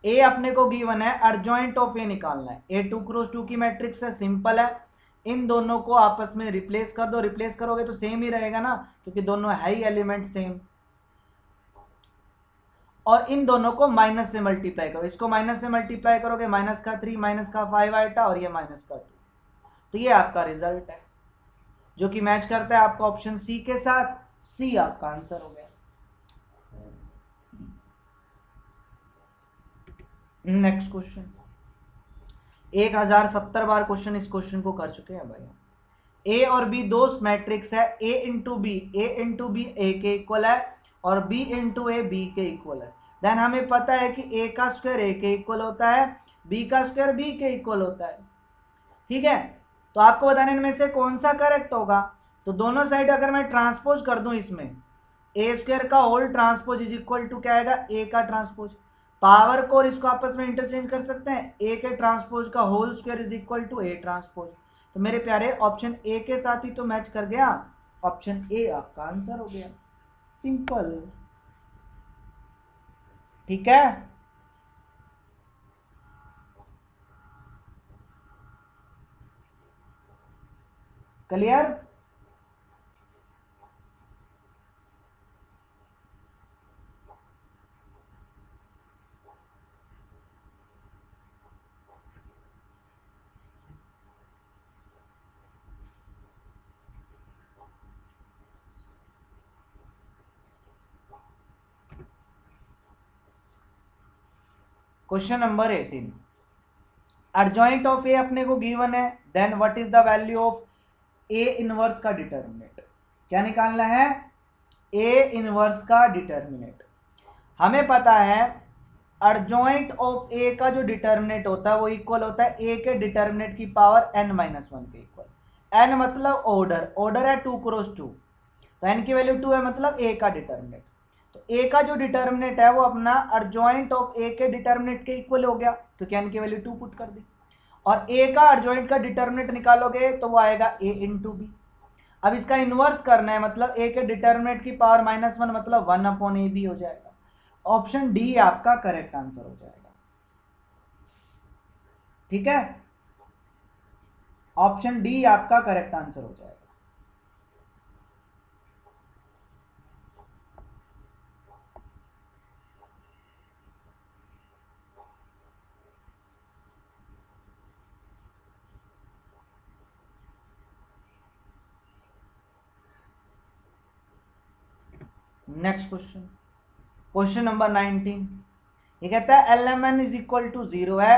ए अपने को गिवन है, अर्जॉइंट ऑफ ए निकालना है। ए 2x2 की मैट्रिक्स है, सिंपल है, इन दोनों को आपस में रिप्लेस कर दो, रिप्लेस करोगे तो सेम ही रहेगा ना, क्योंकि दोनों है ही एलिमेंट सेम। और इन दोनों को माइनस से मल्टीप्लाई करो, इसको माइनस से मल्टीप्लाई करोगे, माइनस का 3 माइनस का 5 आएगा और ये माइनस का 2, तो ये आपका रिजल्ट है जो कि मैच करता है आपका ऑप्शन सी के साथ। सी आपका आंसर हो गया। नेक्स्ट क्वेश्चन, 1070 बार क्वेश्चन इस क्वेश्चन को कर चुके हैं भाई। ए और बी दो मैट्रिक्स है, ए इंटू बी ए के इक्वल है और बी इंटू ए बी के इक्वल है। देन हमें पता है कि ए का स्क्वायर ए के इक्वल होता है, बी का स्क्वायर बी के इक्वल होता है। ठीक है, तो आपको बताने इनमें से कौन सा करेक्ट होगा। तो दोनों साइड अगर मैं ट्रांसपोज कर दूं इसमें, ए स्क्वायर का whole transpose is equal to क्या आएगा, ए का ट्रांसपोज। पावर को और इसको आपस में इंटरचेंज कर सकते हैं, ए के ट्रांसपोज का whole square is equal to A transpose. तो मेरे प्यारे ऑप्शन ए के साथ ही तो मैच कर गया, ऑप्शन ए आपका आंसर हो गया, सिंपल। ठीक है, clear. Question number 18, adjoint of A अपने को गिवन है, then what is the value of A inverse का डिटर्मिनेंट। क्या निकालना है, ए इनवर्स का डिटर्मिनेंट। हमें पता है अर्जॉइंट ऑफ ए का जो डिटर्मिनेंट होता है वो इक्वल होता है ए के डिटर्मिनेंट की पावर n-1 के इक्वल। n मतलब ऑर्डर है 2x2, तो n की वैल्यू 2 है, मतलब ए का डिटर्मिनेंट। तो ए का जो डिटर्मिनेंट है वो अपना अर्जॉइंट ऑफ ए के डिटर्मिनेंट के इक्वल हो गया, क्योंकि n की वैल्यू 2 पुट कर दी। और ए का अर्जॉइंट का डिटर्मिनेंट निकालोगे तो वो आएगा ए इंटू बी। अब इसका इनवर्स करना है, मतलब ए के डिटर्मिनेंट की पावर -1 मतलब 1/a भी हो जाएगा। ऑप्शन डी आपका करेक्ट आंसर हो जाएगा। ठीक है, ऑप्शन डी आपका करेक्ट आंसर हो जाएगा। नेक्स्ट क्वेश्चन नंबर 19, ये कहता है LMN इज इक्वल टू 0 है,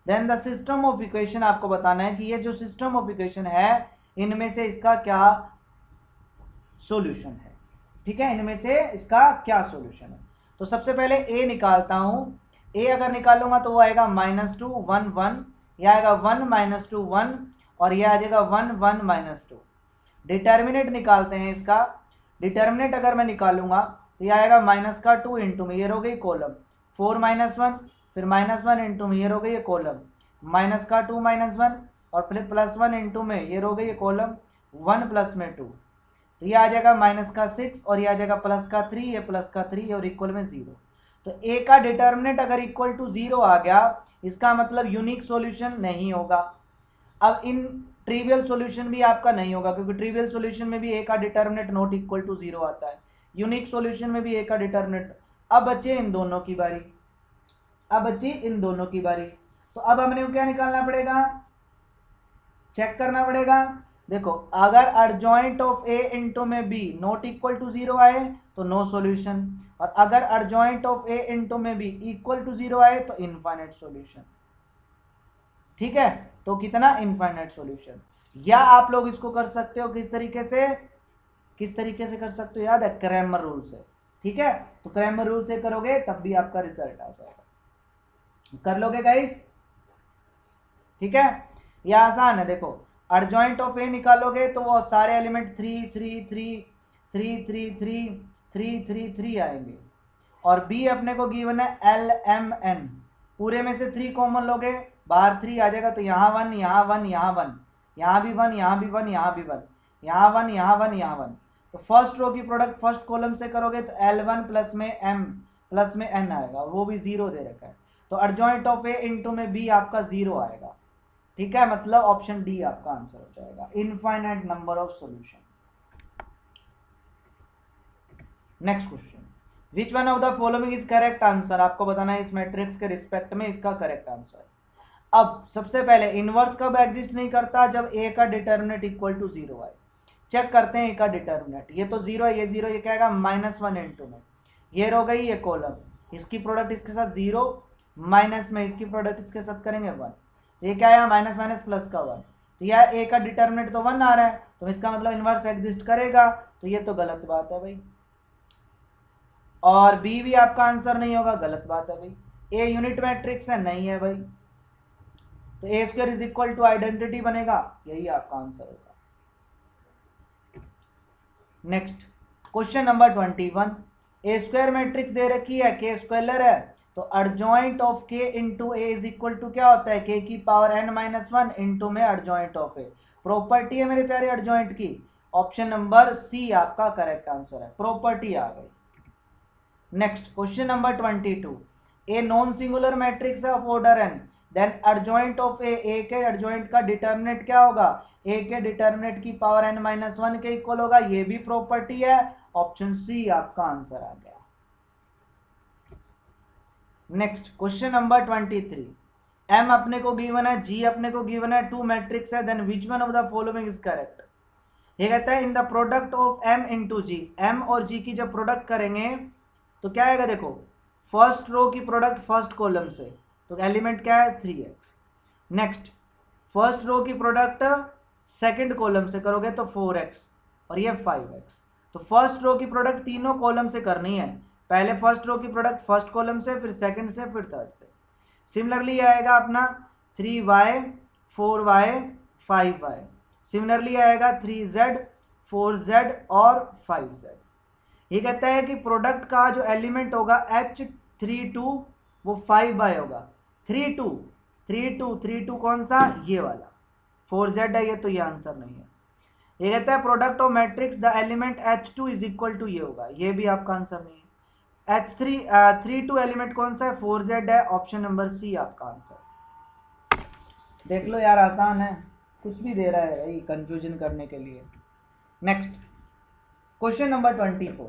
then the system of equation आपको बताना है कि ये जो सिस्टम ऑफ इक्वेशन है इनमें से इसका क्या सॉल्यूशन है। ठीक है, इनमें से इसका क्या सॉल्यूशन है। तो सबसे पहले ए निकालता हूं, ए अगर निकालूंगा तो वो आएगा -2 1 1, यह आएगा 1 -2 1 और यह आ जाएगा 1 1 -2। डिटर्मिनेंट निकालते हैं इसका, डिटर्मिनेंट अगर मैं निकालूंगा तो ये आएगा -2 इंटू में, ये हो गई कॉलम 4 -1, फिर -1 इंटू में ये हो गई ये कॉलम, माइनस का 2 -1 और फिर +1 इंटू में ये हो गई ये कॉलम 1 प्लस में 2, तो ये आ जाएगा माइनस का 6 और ये आ जाएगा प्लस का 3, ये प्लस का 3 और इक्वल में 0। तो ए का डिटर्मिनेंट अगर इक्वल टू 0 आ गया, इसका मतलब यूनिक सॉल्यूशन नहीं होगा। अब इन ट्रिवियल सॉल्यूशन भी आपका नहीं होगा, क्योंकि ट्रिवियल सॉल्यूशन में भी ए का डिटर्मिनेंट नॉट इक्वल टू 0 आता है, यूनिक सॉल्यूशन में भी ए का डिटर्मिनेंट। अब बच्चे इन दोनों की बारी, तो अब हमने क्या निकालना पड़ेगा, चेक करना पड़ेगा। देखो अगर अर्जॉइंट ऑफ ए इंटू में बी नॉट इक्वल टू 0 आए तो नो सॉल्यूशन, और अगर अर्जॉइंट ऑफ ए इंटू में बी इक्वल टू 0 आए तो इनफाइनाइट सॉल्यूशन। ठीक है, तो कितना इनफाइनाइट सॉल्यूशन। या आप लोग इसको कर सकते हो किस तरीके से कर सकते हो, याद है क्रैमर रूल से। ठीक है, तो क्रैमर रूल से करोगे तब भी आपका रिजल्ट आ जाएगा, कर लोगे गाइस। ठीक है, यह आसान है। देखो अर्जॉइंट ऑफ ए निकालोगे तो वो सारे एलिमेंट 3 3 3 3 3 3 3 3 3 आएंगे, और बी अपने को गिवन है एल एम एन, पूरे में से 3 कॉमन लोगे, बाहर 3 आ जाएगा, तो यहाँ 1 यहाँ 1 यहाँ 1, यहाँ भी 1 यहाँ भी 1 यहाँ भी 1, यहाँ 1 यहाँ 1 यहाँ 1। तो फर्स्ट रो की प्रोडक्ट फर्स्ट कॉलम से करोगे तो L1 प्लस में M प्लस में N आएगा, वो भी 0 दे रखा है, तो अर्जॉइंट ऑफ ए इंटू में बी आपका 0 आएगा। ठीक है, मतलब ऑप्शन डी आपका आंसर हो जाएगा, infinite number of solution. Next question, which one of the following is correct answer, आपको बताना है इस मैट्रिक्स के रिस्पेक्ट में इसका करेक्ट आंसर। अब सबसे पहले इनवर्स कब एग्जिस्ट नहीं करता, जब ए का डिटर्मिनेंट इक्वल टू 0 आए। चेक करते हैं ए का डिटर्मिनेंट, ये तो 0 है, ये 0, ये क्या आएगा -1 इंटू में ये हो गई ये कॉलम, इसकी प्रोडक्ट इसके साथ 0, माइनस में इसकी प्रोडक्ट इसके साथ करेंगे 1, ये क्या है माइनस माइनस प्लस का 1, तो यह ए का डिटर्मिनेंट तो 1 आ रहा है, तो इसका मतलब इनवर्स एग्जिस्ट करेगा, तो ये तो गलत बात है भाई। और बी भी आपका आंसर नहीं होगा, गलत बात है भाई। ए यूनिट मैट्रिक्स है, नहीं है भाई, तो ए square is equal to identity बनेगा, यही आपका आंसर होगा। Next question number 21, A square matrix दे रखी है, के स्क्वेलर है, तो adjoint of K into A is equal to क्या होता है, के की पावर n-1 इंटू में अर्जॉइंट ऑफ ए। प्रॉपर्टी है मेरे प्यारे अर्जॉइंट की, ऑप्शन नंबर सी आपका करेक्ट आंसर है, प्रॉपर्टी आ गई। Next question number 22, A non singular matrix है of order n, then adjoint of A के अर्जॉइंट का डिटर्मिनेंट क्या होगा, ए के डिटर्मिनेंट की पावर n-1 के इक्वल होगा, ये भी प्रॉपर्टी है, ऑप्शन सी आपका आंसर आ गया। नेक्स्ट क्वेश्चन नंबर 23, m अपने को गिवन है, g अपने को गिवन है, 2 मैट्रिक्स है, then which one of the following is correct. ये कहता है in the product of m into G, m और g की जब प्रोडक्ट करेंगे तो क्या आएगा, देखो फर्स्ट रो की प्रोडक्ट फर्स्ट कॉलम से, तो एलिमेंट क्या है 3x। नेक्स्ट फर्स्ट रो की प्रोडक्ट सेकंड कॉलम से करोगे तो 4x और ये 5x। तो फर्स्ट रो की प्रोडक्ट तीनों कॉलम से करनी है, पहले फर्स्ट रो की प्रोडक्ट फर्स्ट कॉलम से, फिर सेकंड से, फिर थर्ड से। सिमिलरली आएगा अपना 3y 4y 5y, सिमिलरली आएगा 3z 4z और 5z। ये कहता है कि प्रोडक्ट का जो एलिमेंट होगा H32 वो 5y होगा, 32 कौन सा, ये वाला 4z है, ये तो ये आंसर नहीं है। ये कहता है product of matrix the element H2 इज इक्वल टू, ये होगा, ये भी आपका आंसर नहीं है। H32 एलिमेंट कौन सा है, 4z है, ऑप्शन नंबर सी आपका आंसर। देख लो यार आसान है, कुछ भी दे रहा है भाई कंफ्यूजन करने के लिए। नेक्स्ट क्वेश्चन नंबर 24,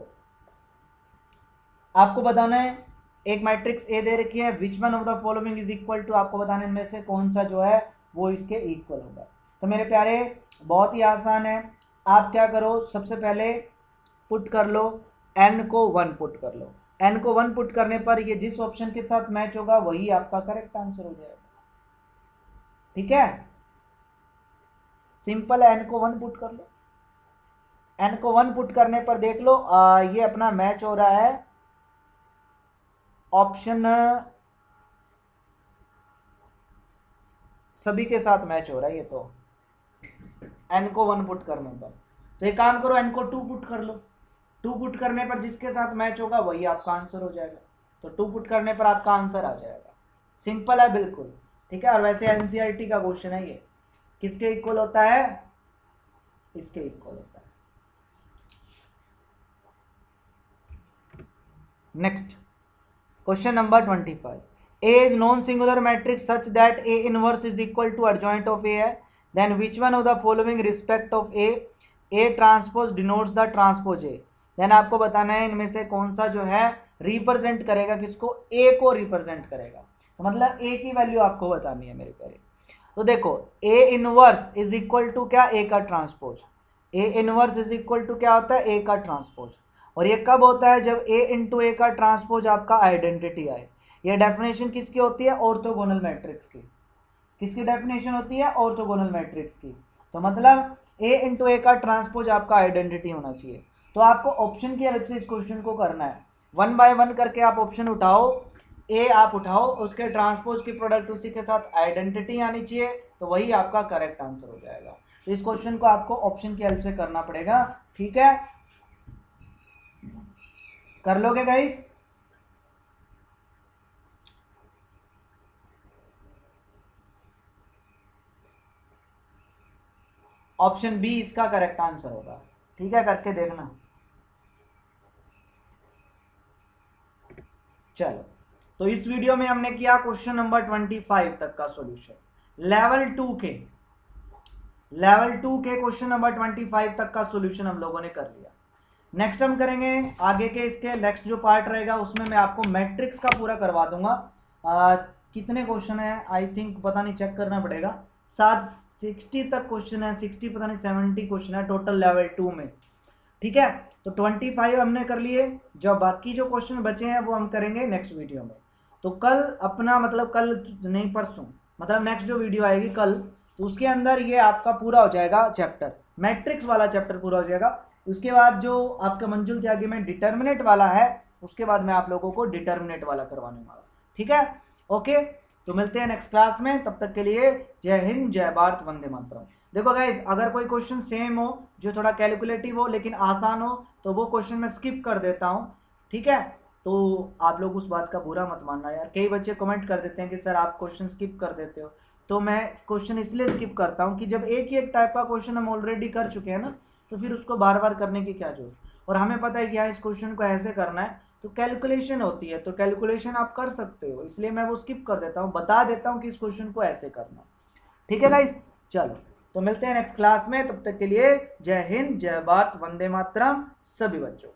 आपको बताना है एक मैट्रिक्स ए दे रखी है, which one of the following is equal to, आपको बताने में से कौन सा जो है वो इसके इक्वल होगा। तो मेरे प्यारे बहुत ही आसान है, आप क्या करो सबसे पहले पुट कर लो n को 1 पुट कर लो, n को 1 पुट करने पर ये जिस ऑप्शन के साथ मैच होगा वही आपका करेक्ट आंसर हो जाएगा। ठीक है, सिंपल है, n को 1 पुट कर लो, n को 1 पुट करने पर देख लो ये अपना मैच हो रहा है ऑप्शन सभी के साथ मैच हो रहा है, ये तो n को 1 पुट करने पर। तो एक काम करो n को 2 पुट कर लो, 2 पुट करने पर जिसके साथ मैच होगा वही आपका आंसर हो जाएगा। तो 2 पुट करने पर आपका आंसर आ जाएगा। सिंपल है बिल्कुल, ठीक है। और वैसे एनसीईआरटी का क्वेश्चन है ये, किसके इक्वल होता है, इसके इक्वल होता है। Next question number 25, A is non singular matrix such that A inverse is equal to adjoint of A है, then which one of the following respect of A transpose denotes the transpose A। Then आपको बताना है इनमें से कौन सा जो है रिप्रेजेंट करेगा किसको, A को रिप्रेजेंट करेगा। तो मतलब A की वैल्यू आपको बतानी है मेरे प्यारे। तो देखो A inverse is equal to क्या, A का transpose. A inverse is equal to क्या होता है, A का ट्रांसपोज। और ये कब होता है, जब A इंटू A का ट्रांसपोज आपका आइडेंटिटी आए। ये डेफिनेशन किसकी होती है, ऑर्थोगोनल मैट्रिक्स की। किसकी डेफिनेशन होती है, ऑर्थोगोनल मैट्रिक्स की। तो मतलब A इंटू A का ट्रांसपोज आपका आइडेंटिटी होना चाहिए। तो आपको ऑप्शन की हेल्प से इस क्वेश्चन को करना है, 1 बाय 1 करके आप ऑप्शन उठाओ, A आप उठाओ, उसके ट्रांसपोज की प्रोडक्ट उसी के साथ आइडेंटिटी आनी चाहिए, तो वही आपका करेक्ट आंसर हो जाएगा। तो इस क्वेश्चन को आपको ऑप्शन की हेल्प से करना पड़ेगा, ठीक है। कर लोगे गाइस? ऑप्शन बी इसका करेक्ट आंसर होगा, ठीक है, करके देखना। चलो, तो इस वीडियो में हमने किया क्वेश्चन नंबर 25 तक का सॉल्यूशन। लेवल टू के क्वेश्चन नंबर 25 तक का सॉल्यूशन हम लोगों ने कर लिया। नेक्स्ट हम करेंगे आगे के, इसके नेक्स्ट जो पार्ट रहेगा उसमें मैं आपको मैट्रिक्स का पूरा करवा दूंगा। कितने क्वेश्चन है, आई थिंक पता नहीं, चेक करना पड़ेगा, 60 तक क्वेश्चन है, 60 पता नहीं 70 क्वेश्चन है टोटल लेवल 2 में, ठीक है। तो 25 हमने कर लिए, जो बाकी जो क्वेश्चन बचे हैं वो हम करेंगे नेक्स्ट वीडियो में। तो कल अपना मतलब, कल नहीं परसों, मतलब नेक्स्ट जो वीडियो आएगी कल, तो उसके अंदर ये आपका पूरा हो जाएगा चैप्टर, मैट्रिक्स वाला चैप्टर पूरा हो जाएगा। उसके बाद जो आपका मंजुल त्यागी में डिटर्मिनेट वाला है, उसके बाद मैं आप लोगों को डिटर्मिनेट वाला करवाने वाला, ठीक है। ओके, तो मिलते हैं नेक्स्ट क्लास में, तब तक के लिए जय हिंद, जय भारत, वंदे मातरम। देखो गाइज, अगर कोई क्वेश्चन सेम हो, जो थोड़ा कैलकुलेटिव हो लेकिन आसान हो, तो वो क्वेश्चन मैं स्किप कर देता हूँ, ठीक है। तो आप लोग उस बात का बुरा मत मानना यार, कई बच्चे कमेंट कर देते हैं कि सर आप क्वेश्चन स्किप कर देते हो। तो मैं क्वेश्चन इसलिए स्किप करता हूँ कि जब एक ही एक टाइप का क्वेश्चन हम ऑलरेडी कर चुके हैं ना, तो फिर उसको बार बार करने की क्या जरूरत। और हमें पता है कि हाँ इस क्वेश्चन को ऐसे करना है, तो कैलकुलेशन होती है, तो कैलकुलेशन आप कर सकते हो, इसलिए मैं वो स्किप कर देता हूँ, बता देता हूँ कि इस क्वेश्चन को ऐसे करना, ठीक है गाइस। चलो, तो मिलते हैं नेक्स्ट क्लास में, तब तक के लिए जय हिंद, जय भारत, वंदे मातरम सभी बच्चों।